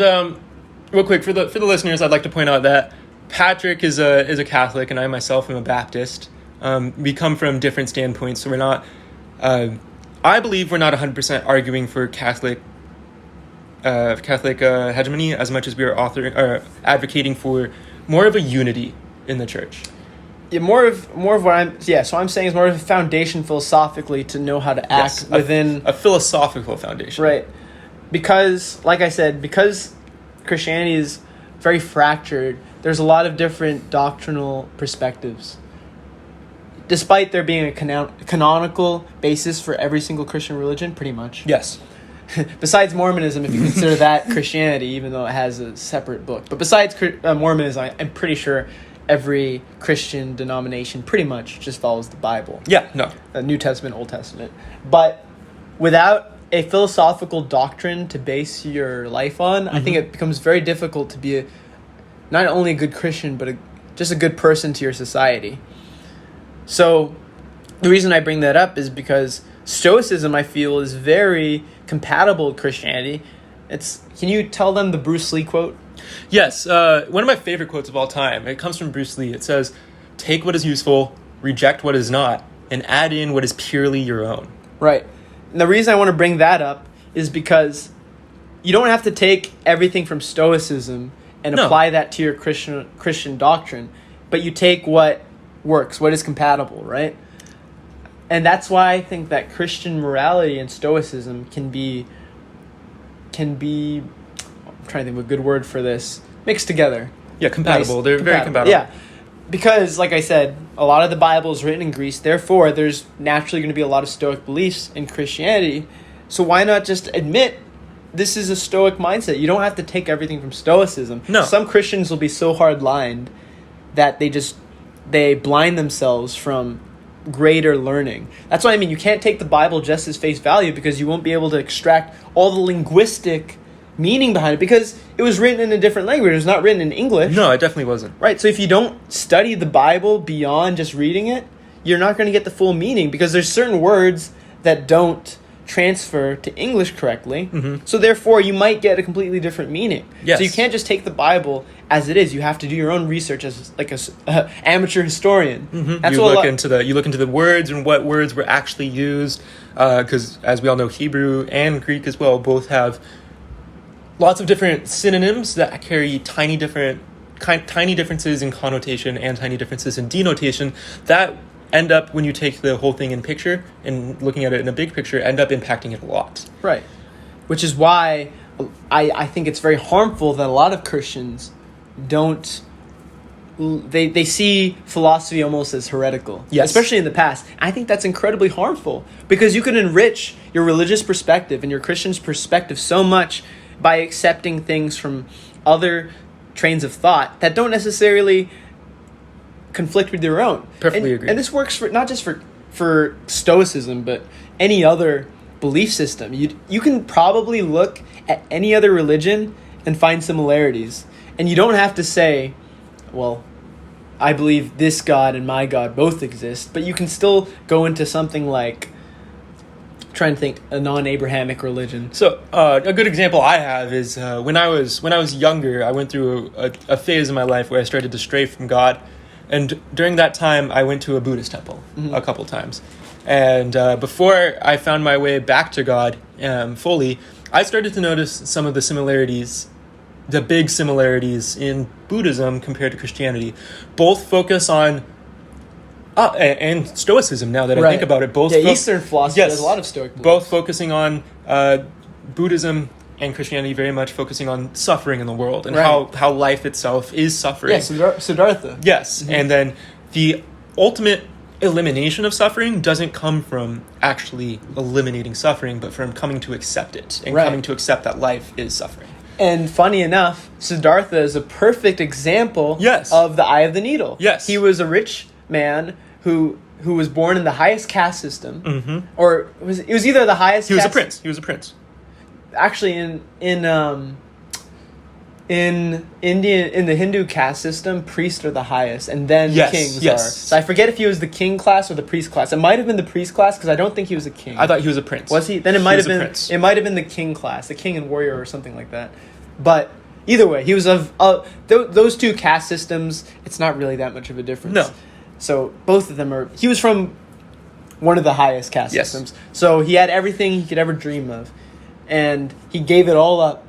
real quick for the listeners, I'd like to point out that Patrick is a Catholic and I myself am a Baptist. We come from different standpoints, so we're not. I believe we're not 100% arguing for Catholic hegemony as much as we are advocating for more of a unity in the church. Yeah, more of what so I'm saying is more of a foundation philosophically to know how to act within a philosophical foundation. Right. Because, like I said, because Christianity is very fractured, there's a lot of different doctrinal perspectives. Despite there being a canonical basis for every single Christian religion, pretty much. Yes. Besides Mormonism, if you consider that Christianity, even though it has a separate book. But besides Mormonism, I'm pretty sure every Christian denomination pretty much just follows the Bible. Yeah, no. New Testament, Old Testament. But without a philosophical doctrine to base your life on, I think it becomes very difficult to be not only a good Christian, but just a good person to your society. So the reason I bring that up is because Stoicism, I feel, is very compatible with Christianity. Can you tell them the Bruce Lee quote? Yes, one of my favorite quotes of all time. It comes from Bruce Lee. It says, "Take what is useful, reject what is not, and add in what is purely your own." Right. And the reason I want to bring that up is because you don't have to take everything from Stoicism and apply that to your Christian doctrine, but you take what works, what is compatible, right? And that's why I think that Christian morality and Stoicism can be I'm trying to think of a good word for this, mixed together. Yeah, compatible. Nice. They're very compatible. Yeah. Because, like I said, a lot of the Bible is written in Greece. Therefore, there's naturally going to be a lot of Stoic beliefs in Christianity. So why not just admit this is a Stoic mindset? You don't have to take everything from Stoicism. No. Some Christians will be so hard-lined that they blind themselves from greater learning. That's what I mean. You can't take the Bible just as face value because you won't be able to extract all the linguistic meaning behind it because it was written in a different language. It was not written in English. No, it definitely wasn't. Right. So if you don't study the Bible beyond just reading it, you're not going to get the full meaning because there's certain words that don't transfer to English correctly. So therefore, you might get a completely different meaning. Yes. So you can't just take the Bible as it is. You have to do your own research as like a amateur historian. That's you look into the words and what words were actually used, because as we all know, Hebrew and Greek as well both have lots of different synonyms that carry tiny differences in connotation and tiny differences in denotation that end up, when you take the whole thing in picture and looking at it in a big picture, end up impacting it a lot. Right. Which is why I think it's very harmful that a lot of Christians they see philosophy almost as heretical. Yes. Especially in the past. I think that's incredibly harmful because you can enrich your religious perspective and your Christian's perspective so much by accepting things from other trains of thought that don't necessarily conflict with your own. Perfectly agree. And this works for not just for Stoicism, but any other belief system. You can probably look at any other religion and find similarities. And you don't have to say, well, I believe this God and my God both exist, but you can still go into something like, I'm trying to think, a non-Abrahamic religion. So a good example I have is when I was younger, I went through a phase in my life where I started to stray from God. And during that time, I went to a Buddhist temple Mm-hmm. a couple times. And before I found my way back to God fully, I started to notice some of the similarities, the big similarities in Buddhism compared to Christianity. Both focus on, and Stoicism, now that I think about it. Both Eastern philosophy has a lot of Stoic beliefs. Both focusing on Buddhism and Christianity very much focusing on suffering in the world and how life itself is suffering. Yeah, Siddhartha. Yes, and then the ultimate elimination of suffering doesn't come from actually eliminating suffering, but from coming to accept it and coming to accept that life is suffering. And funny enough, Siddhartha is a perfect example of the eye of the needle. Yes. He was a rich man who was born in the highest caste system, or it was either the highest. He was a prince. He was a prince. Actually, in India, in the Hindu caste system, priests are the highest, and then kings are. So I forget if he was the king class or the priest class. It might have been the priest class because I don't think he was a king. I thought he was a prince. Was he? Then it might have been. It might have been the king class, the king and warrior, or something like that. But either way, he was of those two caste systems. It's not really that much of a difference. No. So both of them are. He was from one of the highest caste systems. So he had everything he could ever dream of, and he gave it all up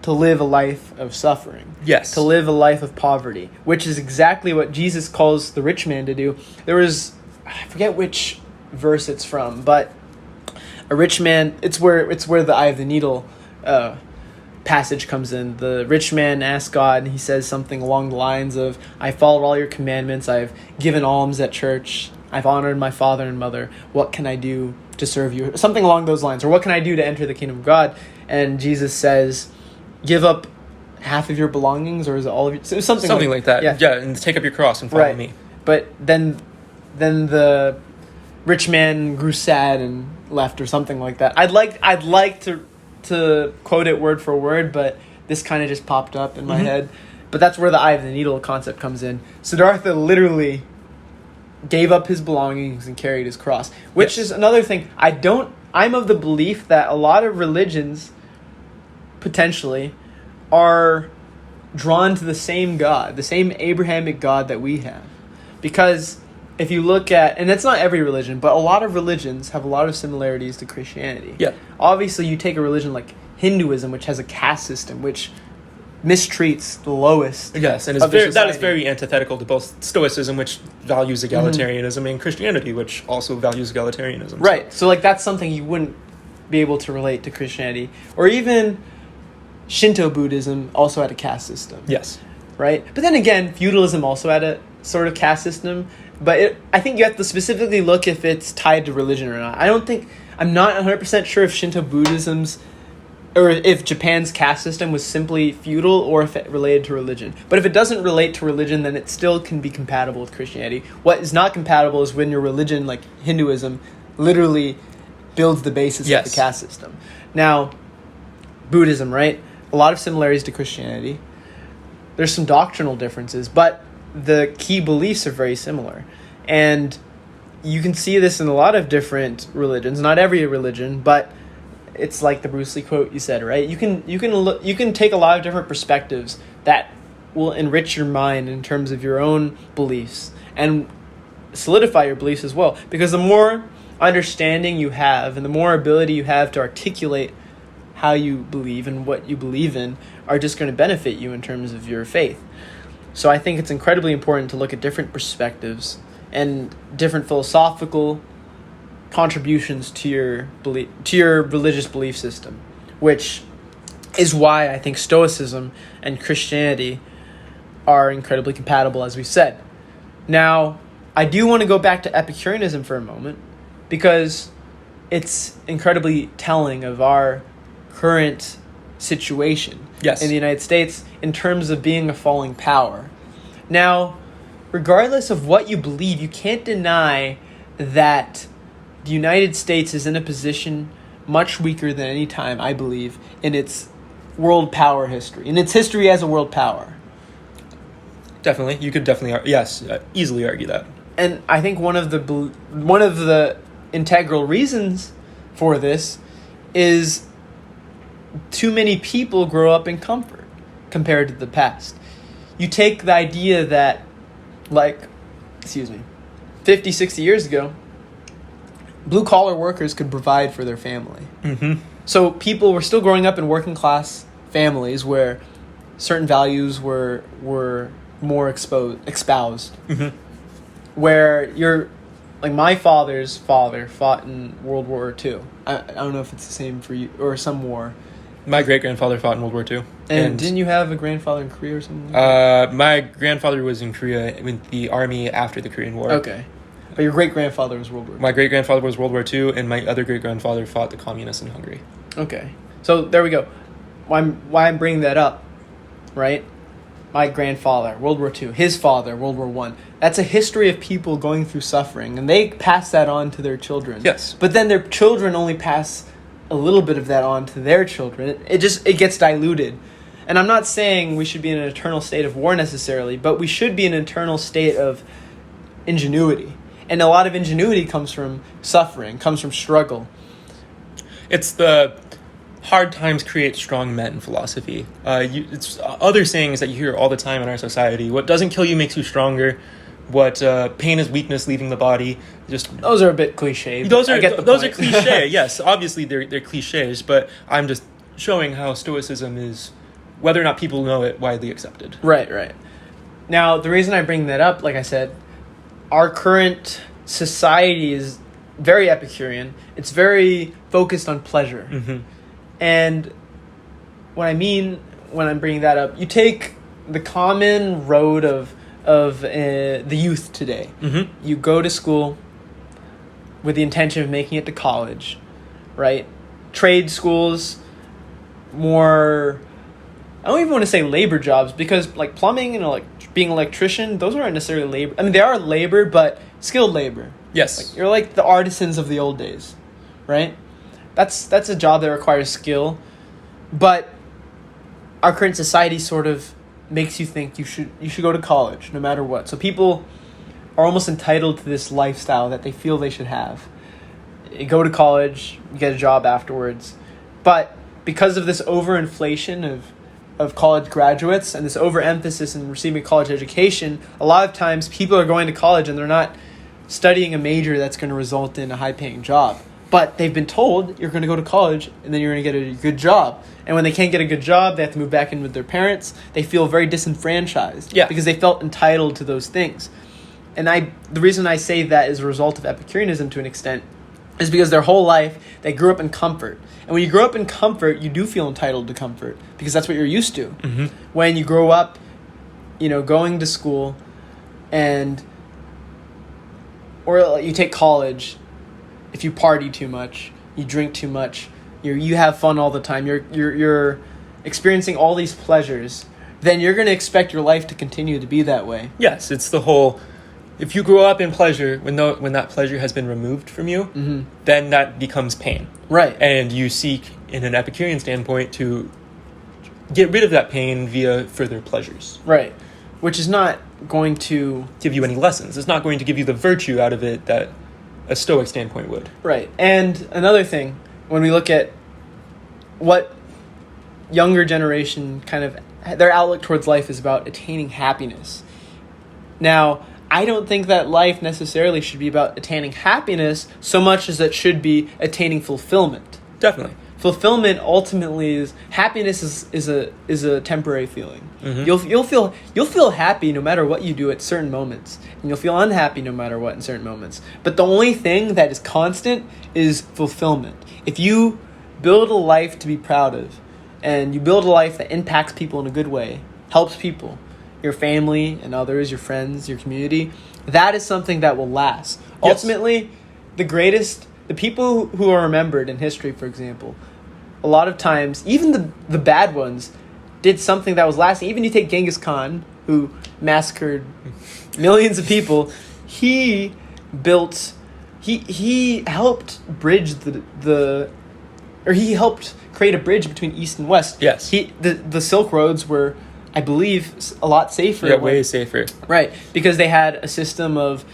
to live a life of suffering. Yes. To live a life of poverty, which is exactly what Jesus calls the rich man to do. I forget which verse it's from, but a rich man, it's where the eye of the needle passage comes in. The rich man asks God, and he says something along the lines of, I followed all your commandments, I've given alms at church, I've honored my father and mother, what can I do to serve you? Something along those lines. Or what can I do to enter the kingdom of God? And Jesus says, give up half of your belongings, or is it all of your... Something like that. Yeah, and take up your cross and follow me. But then the rich man grew sad and left, or something like that. I'd like to quote it word for word, but this kind of just popped up in my head. But that's where the eye of the needle concept comes in. Siddhartha literally gave up his belongings and carried his cross, which is another thing. I'm of the belief that a lot of religions potentially are drawn to the same God, the same Abrahamic God that we have. Because if you look at, and it's not every religion, but a lot of religions have a lot of similarities to Christianity. Yeah. Obviously, you take a religion like Hinduism, which has a caste system, which mistreats the lowest. Yes, and that is very antithetical to both Stoicism, which values egalitarianism, and Christianity, which also values egalitarianism. Right. So that's something you wouldn't be able to relate to Christianity. Or even Shinto Buddhism also had a caste system. Yes. Right? But then again, feudalism also had a sort of caste system. But I think you have to specifically look if it's tied to religion or not. I'm not 100% sure if Shinto Buddhism's, or if Japan's caste system was simply feudal or if it related to religion. But if it doesn't relate to religion, then it still can be compatible with Christianity. What is not compatible is when your religion, like Hinduism, literally builds the basis of the caste system. Now, Buddhism, right? A lot of similarities to Christianity. There's some doctrinal differences, but the key beliefs are very similar. And you can see this in a lot of different religions. Not every religion, but it's like the Bruce Lee quote you said, right? You can take a lot of different perspectives that will enrich your mind in terms of your own beliefs and solidify your beliefs as well. Because the more understanding you have and the more ability you have to articulate how you believe and what you believe in are just going to benefit you in terms of your faith. So I think it's incredibly important to look at different perspectives and different philosophical contributions to your religious belief system, which is why I think Stoicism and Christianity are incredibly compatible, as we said. Now, I do want to go back to Epicureanism for a moment, because it's incredibly telling of our current situation in the United States in terms of being a falling power. Now, regardless of what you believe, you can't deny that the United States is in a position much weaker than any time, I believe, in its world power history, in its history as a world power. Definitely. You could definitely, easily argue that. And I think one of the integral reasons for this is too many people grow up in comfort compared to the past. You take the idea that, like, 50, 60 years ago, blue-collar workers could provide for their family. Mm-hmm. So people were still growing up in working-class families where certain values were more espoused. Mm-hmm. Where my father's father fought in World War II. I don't know if it's the same for you or some war. My great-grandfather fought in World War II. And didn't you have a grandfather in Korea or something? My grandfather was in Korea with the army after the Korean War. Okay. But your great-grandfather was World War II. My great-grandfather was World War II, and my other great-grandfather fought the communists in Hungary. Okay. So there we go. Why I'm bringing that up, right? My grandfather, World War II. His father, World War I. That's a history of people going through suffering, and they pass that on to their children. Yes. But then their children only pass a little bit of that on to their children. It gets diluted. And I'm not saying we should be in an eternal state of war necessarily, but we should be in an eternal state of ingenuity. And a lot of ingenuity comes from suffering, comes from struggle. It's the hard times create strong men philosophy. It's other sayings that you hear all the time in our society. What doesn't kill you makes you stronger. What pain is weakness leaving the body. Those are a bit cliche. Those are cliche. Yes, obviously they're cliches, but I'm just showing how Stoicism is, whether or not people know it, widely accepted. Right. Now, the reason I bring that up, like I said, our current society is very Epicurean. It's very focused on pleasure. Mm-hmm. And what I mean when I'm bringing that up, you take the common road of the youth today. Mm-hmm. You go to school with the intention of making it to college, right? Trade schools, more... I don't even want to say labor jobs, because like plumbing and being an electrician, those aren't necessarily labor. I mean, they are labor, but skilled labor. Yes. You're like the artisans of the old days, right? That's a job that requires skill, but our current society sort of makes you think you should go to college no matter what. So people are almost entitled to this lifestyle that they feel they should have. You go to college, you get a job afterwards, but because of this overinflation of college graduates and this overemphasis in receiving a college education, a lot of times people are going to college and they're not studying a major that's going to result in a high-paying job. But they've been told you're going to go to college and then you're going to get a good job. And when they can't get a good job, they have to move back in with their parents. They feel very disenfranchised because they felt entitled to those things. And the reason I say that is a result of Epicureanism to an extent is because their whole life they grew up in comfort. And when you grow up in comfort, you do feel entitled to comfort because that's what you're used to. Mm-hmm. When you grow up, going to school or you take college, if you party too much, you drink too much, you have fun all the time, you're experiencing all these pleasures, then you're going to expect your life to continue to be that way. Yes, it's the whole... If you grow up in pleasure, when that pleasure has been removed from you, mm-hmm. then that becomes pain. Right. And you seek, in an Epicurean standpoint, to get rid of that pain via further pleasures. Right. Which is not going to... give you any lessons. It's not going to give you the virtue out of it that a Stoic standpoint would. Right. And another thing, when we look at what younger generation their outlook towards life is about attaining happiness. Now, I don't think that life necessarily should be about attaining happiness so much as it should be attaining fulfillment. Definitely. Fulfillment ultimately is happiness is a temporary feeling. Mm-hmm. You'll feel happy no matter what you do at certain moments, and you'll feel unhappy no matter what in certain moments. But the only thing that is constant is fulfillment. If you build a life to be proud of, and you build a life that impacts people in a good way, helps people, your family and others, your friends, your community, that is something that will last. Yes. Ultimately, the people who are remembered in history, for example, a lot of times, even the bad ones, did something that was lasting. Even you take Genghis Khan, who massacred millions of people, he helped bridge he helped create a bridge between East and West. Yes. The Silk Roads were, I believe, a lot safer. Yeah, way safer. Right, because they had a system of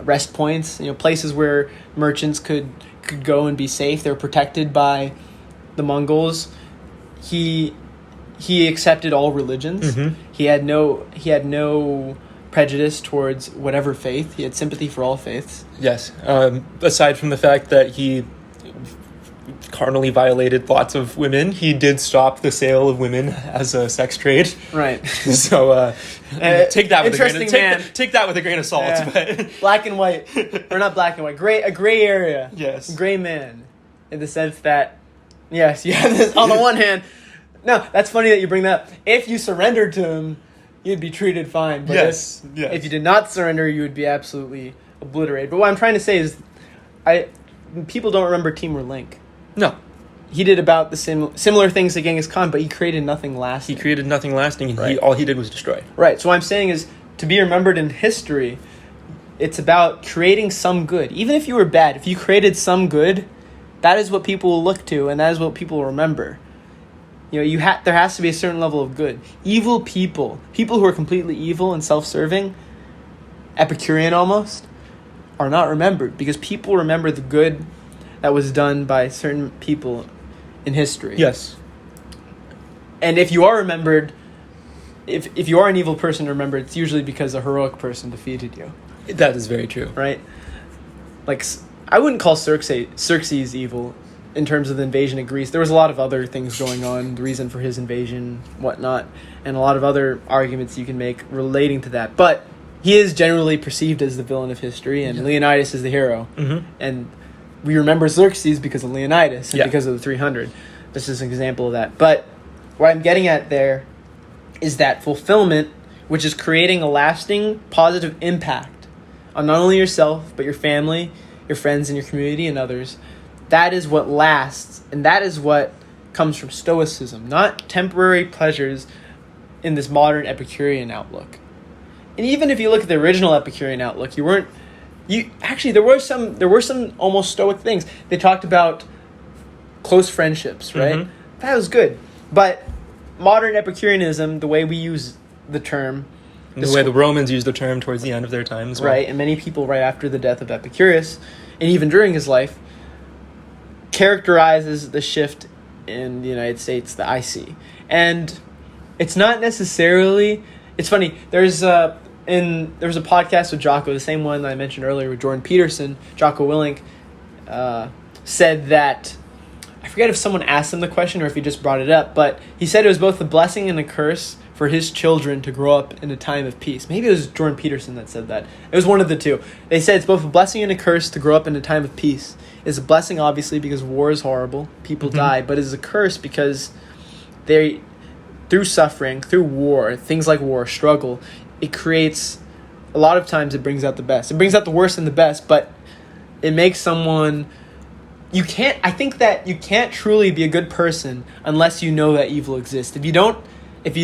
rest points, places where merchants could go and be safe. They were protected by the Mongols. He accepted all religions. Mm-hmm. He had no prejudice towards whatever faith. He had sympathy for all faiths. Yes. Aside from the fact that he carnally violated lots of women, he did stop the sale of women as a sex trade. Right. So take that with Interesting take that with a grain of salt. Yeah. But Black and white, or not black and white, a gray area. Yes. Gray man, in the sense that, yes, you have this on the one hand. No, that's funny that you bring that up. If you surrendered to him, you'd be treated fine. But yes. if you did not surrender, you would be absolutely obliterated. But what I'm trying to say is, people don't remember Timur Lenk. No. He did about the similar things to Genghis Khan, but he created nothing lasting. He created nothing lasting, and Right. all he did was destroy. Right. So what I'm saying is, to be remembered in history, it's about creating some good. Even if you were bad, if you created some good, that is what people will look to, and that is what people will remember. You know, there has to be a certain level of good. Evil people who are completely evil and self-serving, Epicurean almost, are not remembered, because people remember the good that was done by certain people in history. Yes. And if you are remembered, if you are an evil person remembered, it's usually because a heroic person defeated you. That is very true. Right? Like, I wouldn't call Xerxes evil in terms of the invasion of Greece. There was a lot of other things going on, the reason for his invasion, whatnot, and a lot of other arguments you can make relating to that. But he is generally perceived as the villain of history, and Leonidas is the hero. Mm-hmm. And we remember Xerxes because of Leonidas and Yeah. because of the 300. This is an example of that. But what I'm getting at there is that fulfillment, which is creating a lasting positive impact on not only yourself, but your family, your friends, and your community and others. That is what lasts, and that is what comes from Stoicism, not temporary pleasures in this modern Epicurean outlook. And even if you look at the original Epicurean outlook, there were some almost Stoic things. They talked about close friendships, right? Mm-hmm. That was good. But modern Epicureanism, the way we use the term, The way the Romans used the term towards the end of their time as well. right, and many people right after the death of Epicurus, and even during his life, characterizes the shift in the United States that I see. And it's not necessarily... It's funny, there was a podcast with Jocko, the same one that I mentioned earlier with Jordan Peterson. Jocko Willink said that... I forget if someone asked him the question or if he just brought it up, but he said it was both a blessing and a curse for his children to grow up in a time of peace. Maybe it was Jordan Peterson that said that. It was one of the two. They said it's both a blessing and a curse to grow up in a time of peace. It's a blessing, obviously, because war is horrible. People die. But it's a curse because through suffering, through war, things like war, struggle, it creates... A lot of times it brings out the best. It brings out the worst and the best, but it makes someone... I think that you can't truly be a good person unless you know that evil exists. If you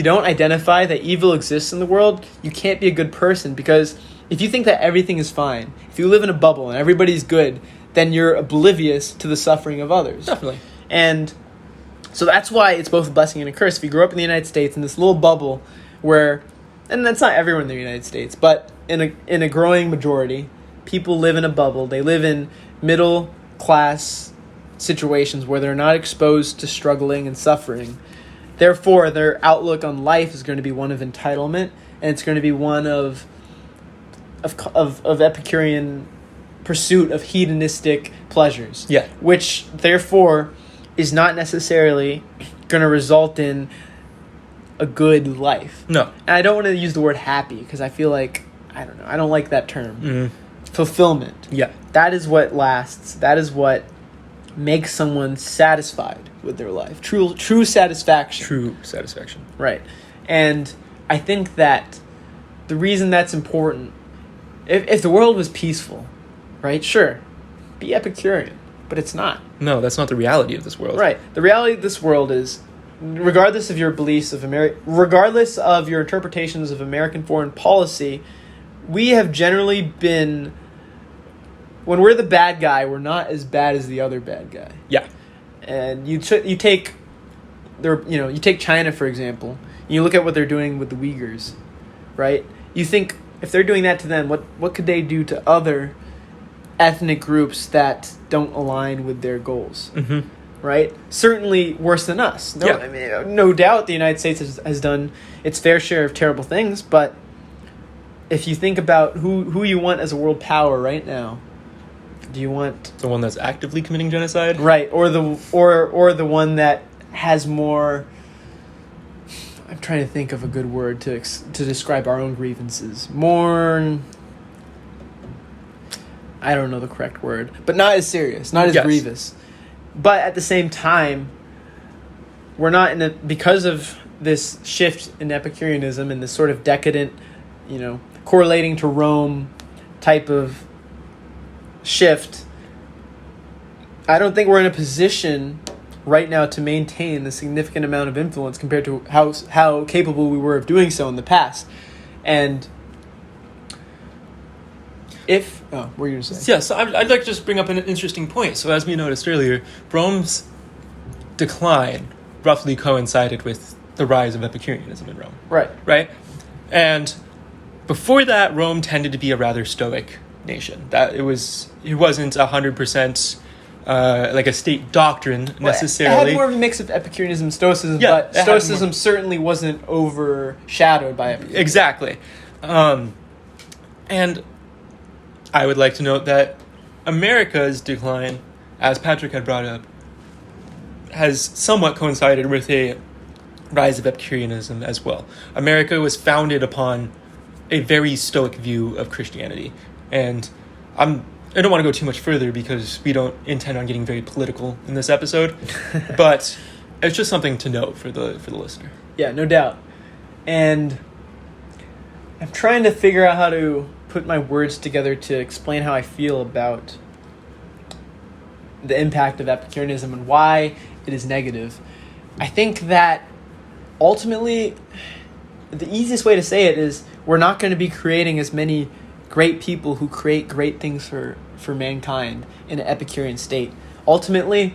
don't identify that evil exists in the world, you can't be a good person, because if you think that everything is fine, if you live in a bubble and everybody's good, then you're oblivious to the suffering of others. Definitely. And so that's why it's both a blessing and a curse. If you grew up in the United States in this little bubble where, and that's not everyone in the United States, but in a growing majority, people live in a bubble. They live in middle class situations where they're not exposed to struggling and suffering. Therefore, their outlook on life is going to be one of entitlement, and it's going to be one of Epicurean pursuit of hedonistic pleasures. Yeah. Which, therefore, is not necessarily going to result in a good life. No. And I don't want to use the word happy, because I feel like, I don't know, I don't like that term. Mm-hmm. Fulfillment. Yeah. That is what lasts. That is what makes someone satisfied with their life. True satisfaction. True satisfaction. Right. And I think that the reason that's important, if the world was peaceful, right, sure, be Epicurean, but it's not. No, that's not the reality of this world. Right. The reality of this world is, regardless of your beliefs regardless of your interpretations of American foreign policy, we have generally been... When we're the bad guy, we're not as bad as the other bad guy. Yeah. And you take China, for example, and you look at what they're doing with the Uyghurs, right? You think, if they're doing that to them, what could they do to other ethnic groups that don't align with their goals? Mm-hmm. Right? Certainly worse than us. No, Yeah. I mean, no doubt the United States has done its fair share of terrible things, but if you think about who you want as a world power right now, do you want The one that's actively committing genocide? right, or the one that has more? I'm trying to think of a good word to describe our own grievances. More. I don't know the correct word, but not as serious, not as Yes. grievous. But at the same time, we're not because of this shift in Epicureanism and this sort of decadent, correlating to Rome type of shift. I don't think we're in a position right now to maintain the significant amount of influence compared to how capable we were of doing so in the past. And what were you going to say? Yeah, so I'd like to just bring up an interesting point. So as we noticed earlier, Rome's decline roughly coincided with the rise of Epicureanism in Rome. Right? And before that, Rome tended to be a rather Stoic nation. That it wasn't 100% like a state doctrine necessarily. It had more of a mix of Epicureanism and Stoicism, Yeah, but Stoicism certainly wasn't overshadowed by Epicureanism. Exactly. And I would like to note that America's decline, as Patrick had brought up, has somewhat coincided with a rise of Epicureanism as well. America was founded upon a very Stoic view of Christianity. And I don't want to go too much further because we don't intend on getting very political in this episode, but it's just something to note for the listener. Yeah, no doubt. And I'm trying to figure out how to put my words together to explain how I feel about the impact of Epicureanism and why it is negative. I think that ultimately the easiest way to say it is we're not going to be creating as many great people who create great things for mankind in an Epicurean state. Ultimately,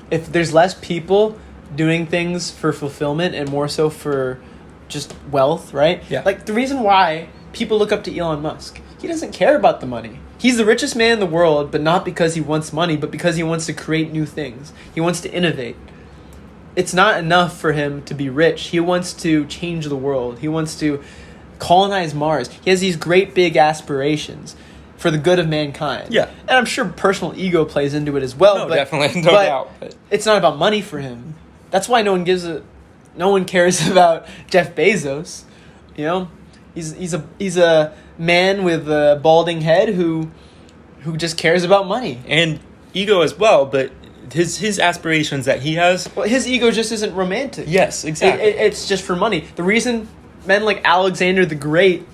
if there's less people doing things for fulfillment and more so for just wealth, right? Yeah. Like the reason why people look up to Elon Musk, he doesn't care about the money. He's the richest man in the world, but not because he wants money, but because he wants to create new things. He wants to innovate. It's not enough for him to be rich. He wants to change the world. He wants to colonize Mars. He has these great big aspirations for the good of mankind. Yeah. And I'm sure personal ego plays into it as well. No, but, definitely, no but doubt. But it's not about money for him. That's why no one cares about Jeff Bezos. He's a man with a balding head who just cares about money. and ego as well, but his aspirations that he has. Well, his ego just isn't romantic. Yes, exactly. It's just for money. The reason men like Alexander the Great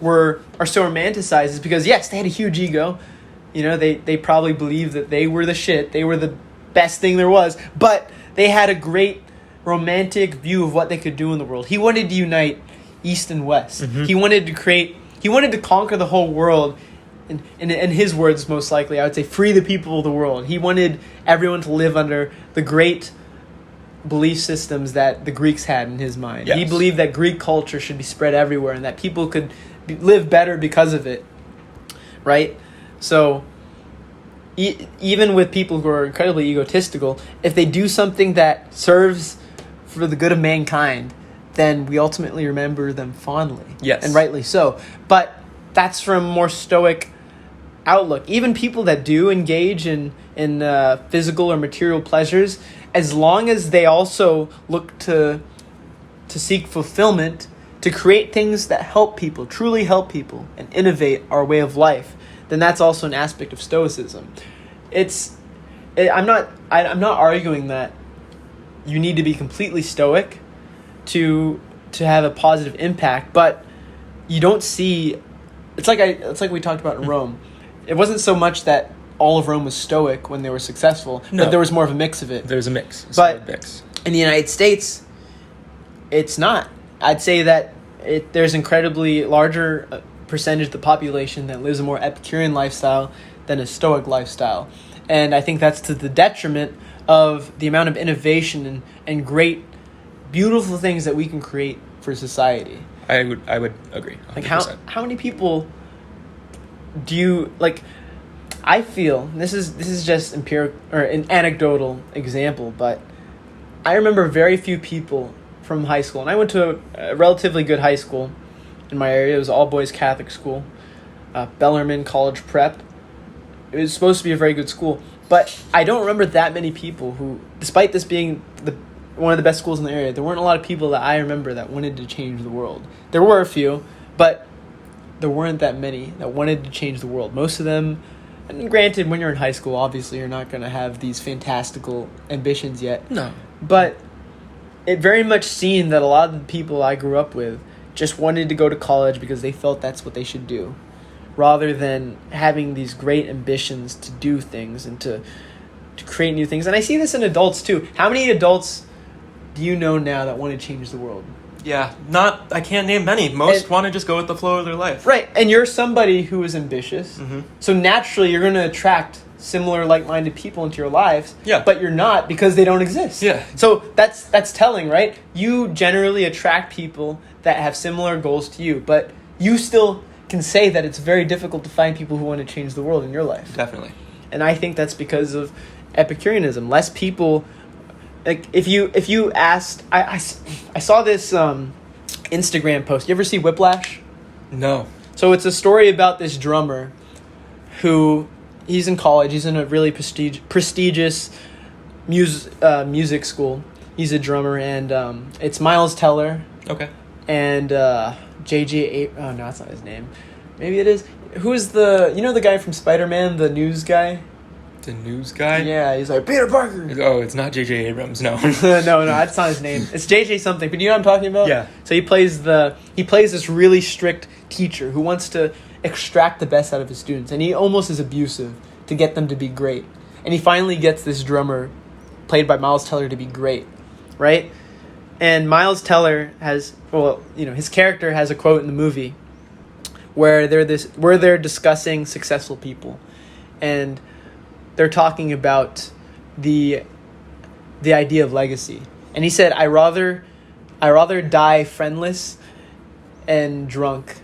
are so romanticized is because, yes, they had a huge ego. They probably believed that they were the shit. They were the best thing there was. But they had a great romantic view of what they could do in the world. He wanted to unite East and West. Mm-hmm. He wanted to conquer the whole world. In his words, most likely, I would say, free the people of the world. He wanted everyone to live under the great belief systems that the Greeks had in his mind. Yes. He believed that Greek culture should be spread everywhere and that people could live better because of it. Right? So, even with people who are incredibly egotistical, if they do something that serves for the good of mankind, then we ultimately remember them fondly. Yes. And rightly so. But that's from a more Stoic outlook. Even people that do engage in physical or material pleasures, as long as they also look to seek fulfillment, to create things that help people, truly help people, and innovate our way of life, then that's also an aspect of Stoicism. I'm not arguing that you need to be completely Stoic to have a positive impact, but you don't see. It's like we talked about in Rome. It wasn't so much that all of Rome was Stoic when they were successful, but there was more of a mix of it. There's a mix. But in the United States, it's not. I'd say that there's incredibly larger percentage of the population that lives a more Epicurean lifestyle than a Stoic lifestyle. And I think that's to the detriment of the amount of innovation and great, beautiful things that we can create for society. I would agree. 100%. Like how many people do you like? I feel this is just empirical or an anecdotal example, but I remember very few people from high school, and I went to a relatively good high school in my area. It was all boys Catholic school, Bellarmine College Prep. It was supposed to be a very good school, but I don't remember that many people who, despite this being one of the best schools in the area, there weren't a lot of people that I remember that wanted to change the world. There were a few, but there weren't that many that wanted to change the world. Most of them, and granted, when you're in high school, obviously you're not going to have these fantastical ambitions yet. No. But it very much seemed that a lot of the people I grew up with just wanted to go to college because they felt that's what they should do, rather than having these great ambitions to do things and to create new things. And I see this in adults too. How many adults do you know now that want to change the world? Yeah, I can't name many. Most want to just go with the flow of their life. Right, and you're somebody who is ambitious. Mm-hmm. So naturally you're going to attract similar like-minded people into your lives. Yeah. But you're not, because they don't exist. Yeah. So that's telling, right? You generally attract people that have similar goals to you, but you still can say that it's very difficult to find people who want to change the world in your life. Definitely. And I think that's because of Epicureanism. Less people, like if you asked, I saw this Instagram post. You ever see Whiplash? No. So it's a story about this drummer who, he's in college. He's in a really prestigious music school. He's a drummer, and it's Miles Teller. Okay. And J.J. Oh, no, that's not his name. Maybe it is. Who is the guy from Spider-Man, the news guy? The news guy? Yeah, he's like, Peter Parker. Oh, it's not J.J. Abrams, no. no, that's not his name. It's J.J. something, but you know what I'm talking about? Yeah. So he plays this really strict teacher who wants to extract the best out of his students, and he almost is abusive to get them to be great. And he finally gets this drummer, played by Miles Teller, to be great, right? And Miles Teller his character has a quote in the movie where they're discussing successful people, and they're talking about the idea of legacy. And he said, I rather die friendless and drunk,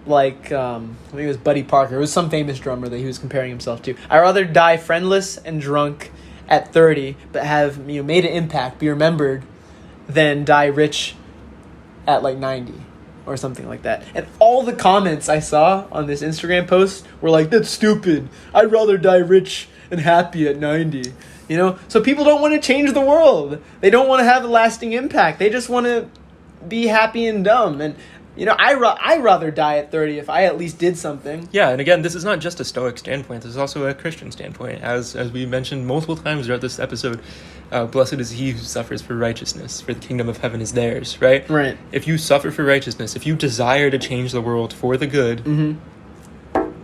like I think it was Buddy Parker. It was some famous drummer that he was comparing himself to. I rather die friendless and drunk at 30, but have made an impact, be remembered, than die rich at like 90 or something like that. And all the comments I saw on this Instagram post were like, that's stupid. I'd rather die rich and happy at 90. So people don't want to change the world. They don't want to have a lasting impact. They just want to be happy and dumb. And I'd rather die at 30 if I at least did something. Yeah, and again, this is not just a Stoic standpoint. This is also a Christian standpoint. As we mentioned multiple times throughout this episode, blessed is he who suffers for righteousness, for the kingdom of heaven is theirs, right? Right. If you suffer for righteousness, if you desire to change the world for the good,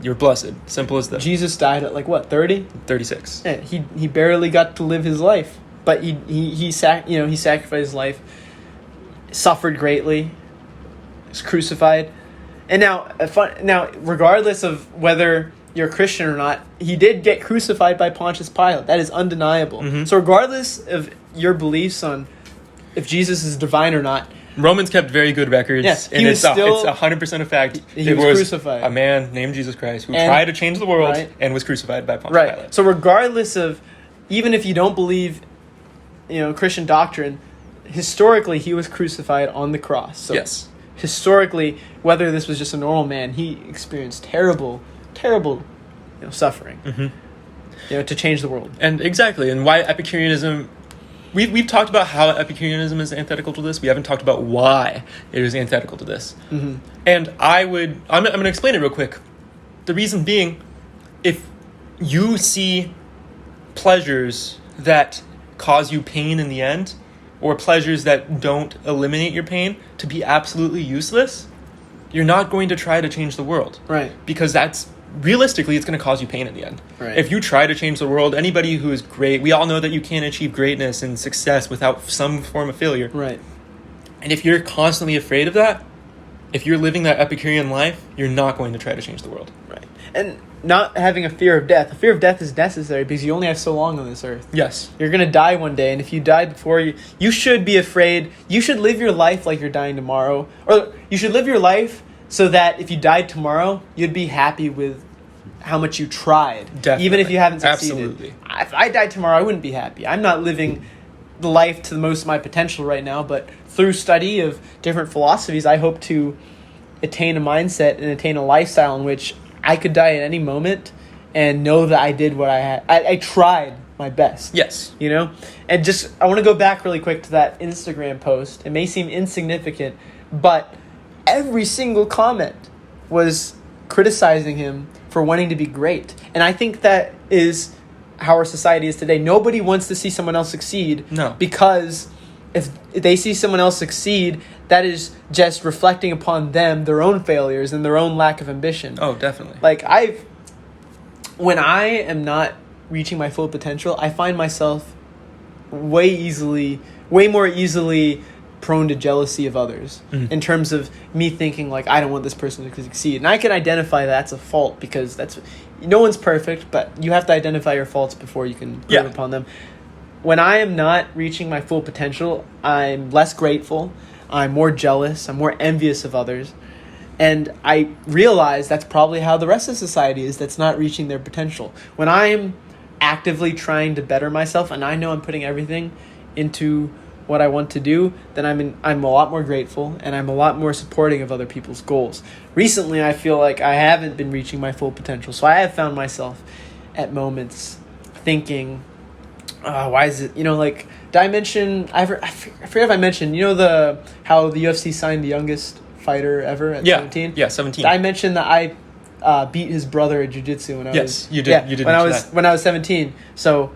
you're blessed. Simple as that. Jesus died at 30? 36. Yeah, he barely got to live his life, but he sacrificed his life, suffered greatly, was crucified, and now regardless of whether you're a Christian or not, he did get crucified by Pontius Pilate. That is undeniable. Mm-hmm. So regardless of your beliefs on if Jesus is divine or not, Romans kept very good records, and it's 100% a fact. He was crucified. A man named Jesus Christ who tried to change the world and was crucified by Pontius Pilate. So regardless of, even if you don't believe, Christian doctrine, historically he was crucified on the cross. So yes. Historically, whether this was just a normal man, he experienced terrible suffering, to change the world. And exactly, and why Epicureanism. We've talked about how Epicureanism is antithetical to this. We haven't talked about why it is antithetical to this. Mm-hmm. And I'm going to explain it real quick. The reason being, if you see pleasures that cause you pain in the end, or pleasures that don't eliminate your pain, to be absolutely useless, you're not going to try to change the world. Right. Because realistically, it's going to cause you pain in the end. Right. If you try to change the world, anybody who is great, we all know that you can't achieve greatness and success without some form of failure. Right. And if you're constantly afraid of that, if you're living that Epicurean life, you're not going to try to change the world. Right. And not having a fear of death. A fear of death is necessary because you only have so long on this earth. Yes. You're going to die one day, and if you die before you should be afraid. You should live your life like you're dying tomorrow. Or you should live your life so that if you died tomorrow, you'd be happy with how much you tried. Definitely. Even if you haven't succeeded. Absolutely. If I died tomorrow, I wouldn't be happy. I'm not living the life to the most of my potential right now, but through study of different philosophies, I hope to attain a mindset and attain a lifestyle in which I could die at any moment and know that I did what I had. I tried my best. Yes. You know? And just, I want to go back really quick to that Instagram post. It may seem insignificant, but every single comment was criticizing him for wanting to be great. And I think that is how our society is today. Nobody wants to see someone else succeed. No. Because if they see someone else succeed, that is just reflecting upon them, their own failures and their own lack of ambition. Oh, definitely. Like, when I am not reaching my full potential, I find myself way more easily prone to jealousy of others, in terms of me thinking, like, I don't want this person to succeed. And I can identify that's a fault, because no one's perfect, but you have to identify your faults before you can improve upon them. When I am not reaching my full potential, I'm less grateful, I'm more jealous, I'm more envious of others. And I realize that's probably how the rest of society is that's not reaching their potential. When I'm actively trying to better myself and I know I'm putting everything into what I want to do, then I'm a lot more grateful and I'm a lot more supporting of other people's goals. Recently, I feel like I haven't been reaching my full potential. So I have found myself at moments thinking, why is it, like, did I mention, I forget if I mentioned, how the UFC signed the youngest fighter ever at 17? Yeah, 17. Did I mention that I beat his brother at jiu-jitsu when I was... Yes, you did. You did when I was 17. So,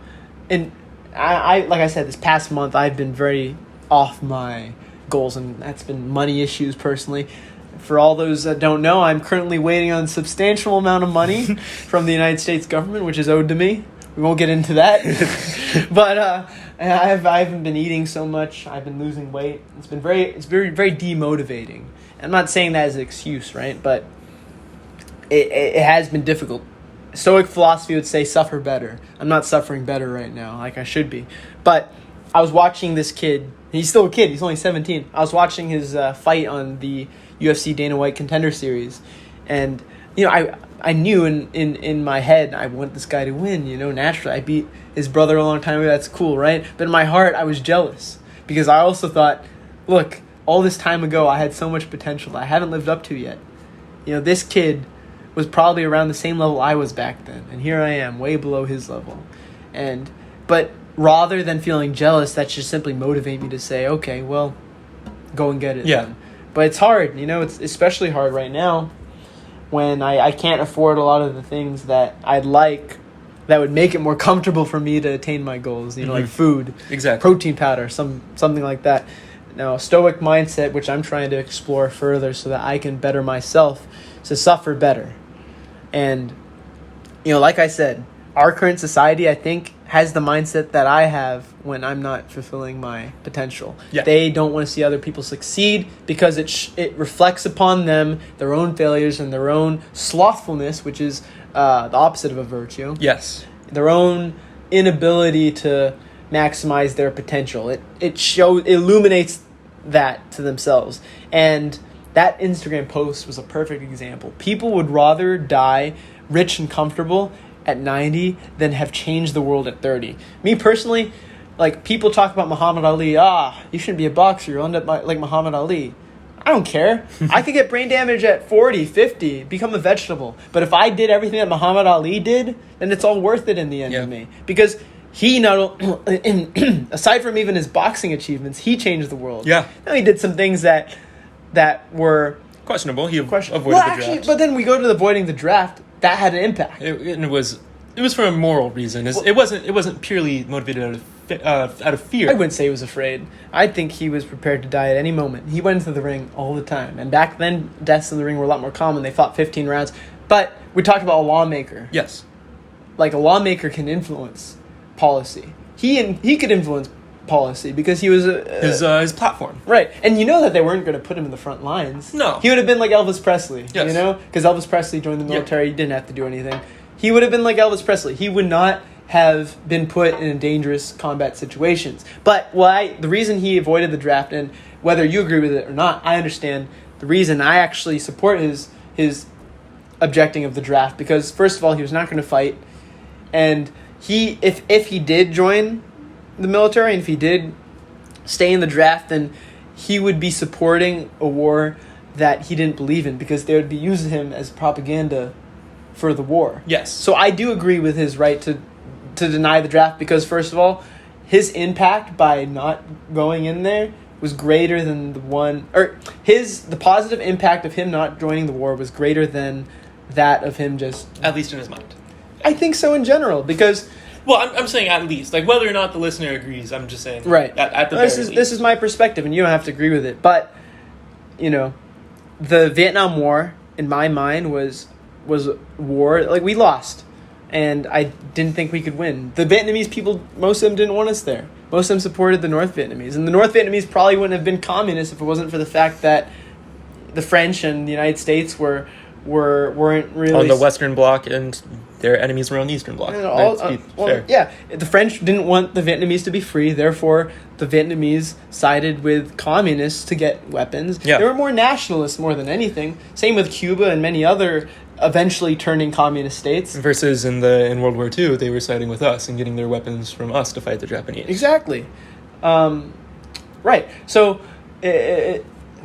I like I said, this past month, I've been very off my goals, and that's been money issues personally. For all those that don't know, I'm currently waiting on a substantial amount of money from the United States government, which is owed to me. We won't get into that. But I haven't been eating so much. I've been losing weight. It's very, very demotivating. I'm not saying that as an excuse, right? But it has been difficult. Stoic philosophy would say suffer better. I'm not suffering better right now like I should be. But I was watching this kid. He's still a kid. He's only 17. I was watching his fight on the UFC Dana White Contender Series. And, I knew in my head I want this guy to win, naturally. I beat his brother a long time ago. That's cool, right? But in my heart, I was jealous. Because I also thought, look, all this time ago, I had so much potential that I haven't lived up to yet. This kid was probably around the same level I was back then. And here I am, way below his level. But rather than feeling jealous, that should simply motivate me to say, okay, well, go and get it. Yeah. Then. But it's hard, it's especially hard right now when I can't afford a lot of the things that I'd like that would make it more comfortable for me to attain my goals, like food, exactly, protein powder, something like that. Now, Stoic Mindset, which I'm trying to explore further so that I can better myself, to suffer better. And, like I said, our current society, I think, has the mindset that I have when I'm not fulfilling my potential. Yeah. They don't want to see other people succeed because it reflects upon them their own failures and their own slothfulness, which is the opposite of a virtue. Yes. Their own inability to maximize their potential. It illuminates that to themselves. And that Instagram post was a perfect example. People would rather die rich and comfortable at 90 than have changed the world at 30. Me personally, like, people talk about Muhammad Ali. You shouldn't be a boxer. You'll end up like Muhammad Ali. I don't care. I could get brain damage at 40, 50, become a vegetable. But if I did everything that Muhammad Ali did, then it's all worth it in the end to me. Because he aside from even his boxing achievements, he changed the world. Yeah. Now he did some things that were questionable. He avoided the draft. But then we go to avoiding the draft. That had an impact. It was for a moral reason. It wasn't purely motivated out of fear. I wouldn't say he was afraid. I think he was prepared to die at any moment. He went into the ring all the time. And back then, deaths in the ring were a lot more common. They fought 15 rounds. But we talked about a lawmaker. Yes. Like, a lawmaker can influence policy. He could influence policy because he was his platform. Right. And that they weren't going to put him in the front lines. No. He would have been like Elvis Presley, yes. Because Elvis Presley joined the military. He didn't have to do anything. He would have been like Elvis Presley. He would not have been put in dangerous combat situations. But the reason he avoided the draft, and whether you agree with it or not, I understand the reason. I actually support his objecting of the draft because, first of all, he was not going to fight. And if he did join the military and if he did stay in the draft, then he would be supporting a war that he didn't believe in, because they would be using him as propaganda for the war. Yes. So I do agree with his right to deny the draft, because first of all, his impact by not going in there was greater than the positive impact of him not joining the war was greater than that of him just... At least in his mind. I think so in general, because... Well, I'm saying at least. Like, whether or not the listener agrees, I'm just saying... Right. At the very least. This is my perspective, and you don't have to agree with it. But, you know, the Vietnam War, in my mind, was war... Like, we lost. And I didn't think we could win. The Vietnamese people, most of them didn't want us there. Most of them supported the North Vietnamese. And the North Vietnamese probably wouldn't have been communist if it wasn't for the fact that the French and the United States weren't really... On the Western Bloc, and their enemies were on the Eastern Bloc. Yeah, the French didn't want the Vietnamese to be free. Therefore, the Vietnamese sided with communists to get weapons. Yeah. They were more nationalists more than anything. Same with Cuba and many other eventually turning communist states. Versus in World War II, they were siding with us and getting their weapons from us to fight the Japanese. Exactly. Right. So,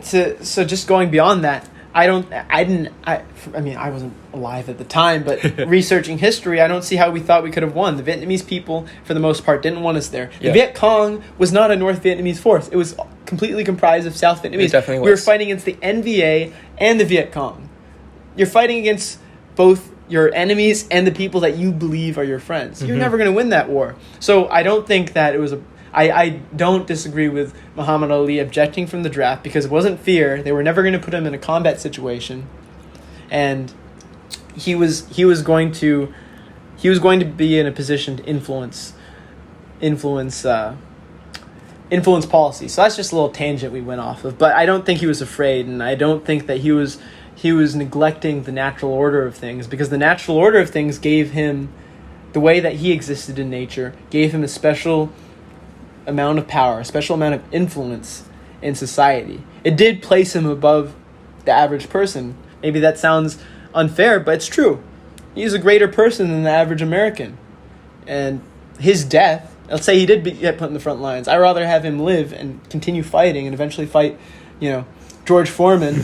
so just going beyond that, I mean, I wasn't alive at the time, but researching history, I don't see how we thought we could have won. The Vietnamese people, for the most part, didn't want us there. The Viet Cong was not a North Vietnamese force. It was completely comprised of South Vietnamese. It definitely was. We were fighting against the NVA and the Viet Cong. You're fighting against both your enemies and the people that you believe are your friends. You're never going to win that war. So I don't think that it was I don't disagree with Muhammad Ali objecting from the draft, because it wasn't fear. They were never going to put him in a combat situation, and he was going to be in a position to influence policy. So that's just a little tangent we went off of. But I don't think he was afraid, and I don't think that he was neglecting the natural order of things, because the natural order of things gave him, the way that he existed in nature, gave him a special amount of power, a special amount of influence in society. It did place him above the average person. Maybe that sounds unfair, but it's true. He's a greater person than the average American. And his death, let's say he did get put in the front lines, I'd rather have him live and continue fighting and eventually fight, George Foreman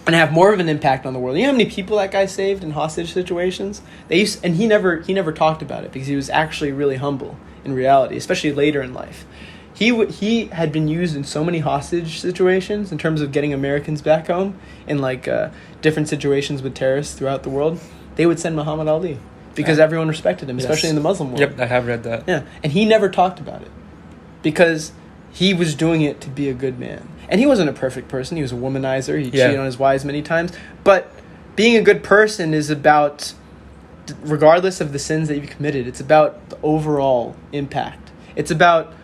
and have more of an impact on the world. You know how many people that guy saved in hostage situations? And he never talked about it, because he was actually really humble in reality, especially later in life. He had been used in so many hostage situations in terms of getting Americans back home in different situations with terrorists throughout the world. They would send Muhammad Ali because everyone respected him, especially in the Muslim world. Yep, I have read that. Yeah, and he never talked about it because he was doing it to be a good man. And he wasn't a perfect person. He was a womanizer. He cheated on his wives many times. But being a good person is about, regardless of the sins that you've committed, it's about the overall impact. It's about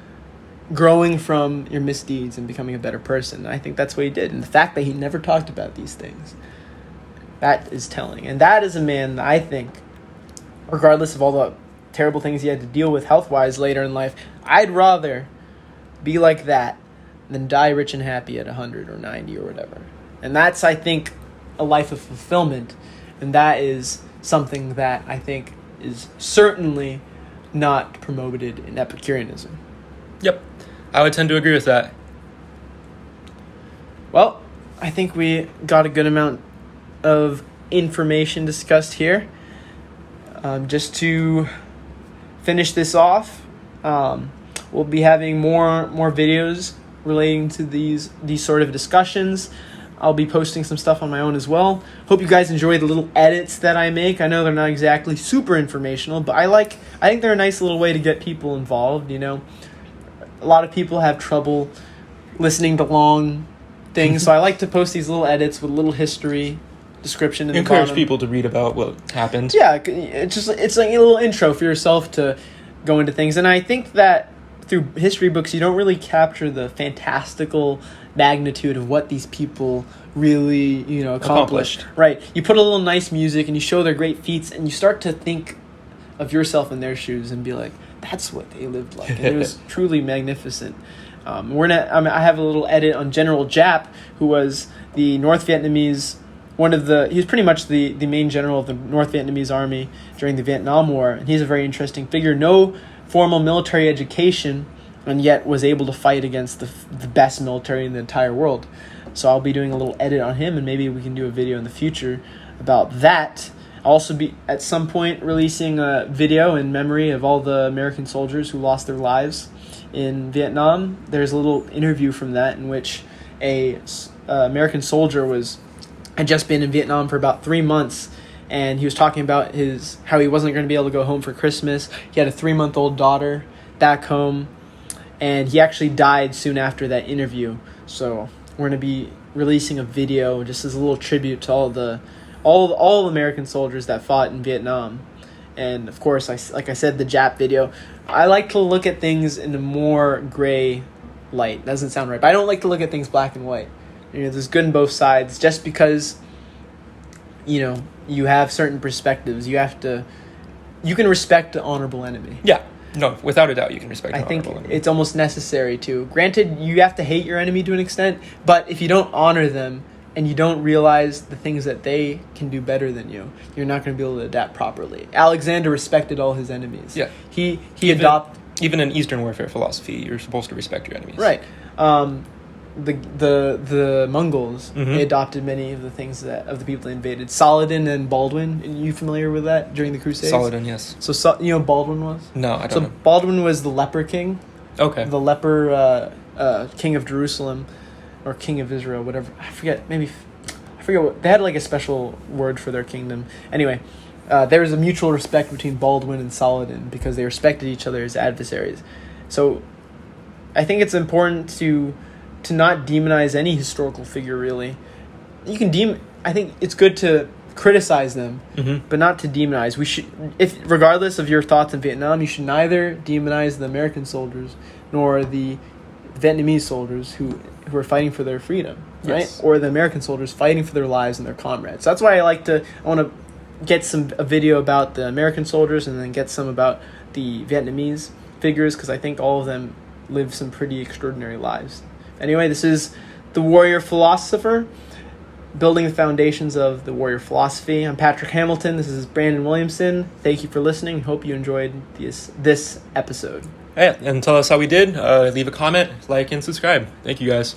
growing from your misdeeds and becoming a better person. And I think that's what he did. And the fact that he never talked about these things, that is telling. And that is a man that I think, regardless of all the terrible things he had to deal with health-wise later in life, I'd rather be like that than die rich and happy at 100 or 90 or whatever. And that's, I think, a life of fulfillment. And that is something that I think is certainly not promoted in Epicureanism. Yep, I would tend to agree with that. Well, I think we got a good amount of information discussed here. Just to finish this off, we'll be having more videos relating to these sort of discussions. I'll be posting some stuff on my own as well. Hope you guys enjoy the little edits that I make. I know they're not exactly super informational, but I think they're a nice little way to get people involved, A lot of people have trouble listening to long things, so I like to post these little edits with a little history description in the bottom. Encourage people to read about what happened. Yeah, it's like a little intro for yourself to go into things. And I think that through history books, you don't really capture the fantastical magnitude of what these people really, accomplished. Right. You put a little nice music and you show their great feats, and you start to think of yourself in their shoes and be like, that's what they lived like. And it was truly magnificent. I have a little edit on General Giap, who was the North Vietnamese, he was pretty much the main general of the North Vietnamese army during the Vietnam War, and he's a very interesting figure. No formal military education, and yet was able to fight against the best military in the entire world. So I'll be doing a little edit on him, and maybe we can do a video in the future about that. I'll also be at some point releasing a video in memory of all the American soldiers who lost their lives in Vietnam. There's a little interview from that in which a American soldier had just been in Vietnam for about 3 months, and he was talking about how he wasn't going to be able to go home for Christmas. He had a 3-month-old daughter back home, and he actually died soon after that interview. So we're going to be releasing a video just as a little tribute to all American soldiers that fought in Vietnam. And of course, like I said, the Jap video. I like to look at things in a more gray light. Doesn't sound right, but I don't like to look at things black and white. There's good in both sides. Just because you have certain perspectives, you can respect the honorable enemy. Yeah, no, without a doubt, you can respect. I think it's almost necessary to. Granted, you have to hate your enemy to an extent, but if you don't honor them and you don't realize the things that they can do better than you, you're not going to be able to adapt properly. Alexander respected all his enemies. Yeah, even in Eastern warfare philosophy, you're supposed to respect your enemies. Right. The Mongols, they adopted many of the things of the people they invaded. Saladin and Baldwin. Are you familiar with that during the Crusades? Saladin, yes. So you know who Baldwin was? No, I don't know. Baldwin was the leper king. Okay. The leper king of Jerusalem, or king of Israel, whatever. I forget what they had, like a special word for their kingdom. Anyway, there was a mutual respect between Baldwin and Saladin because they respected each other as adversaries. So I think it's important to not demonize any historical figure, really. You can I think it's good to criticize them, but not to demonize. Regardless of your thoughts in Vietnam, you should neither demonize the American soldiers nor the Vietnamese soldiers who are fighting for their freedom, right? Yes. Or the American soldiers fighting for their lives and their comrades. That's why I want to get a video about the American soldiers and then get some about the Vietnamese figures, because I think all of them live some pretty extraordinary lives. Anyway, this is The Warrior Philosopher, building the foundations of the warrior philosophy. I'm Patrick Hamilton. This is Brandon Williamson. Thank you for listening. Hope you enjoyed this episode. Yeah, and tell us how we did. Leave a comment, like, and subscribe. Thank you, guys.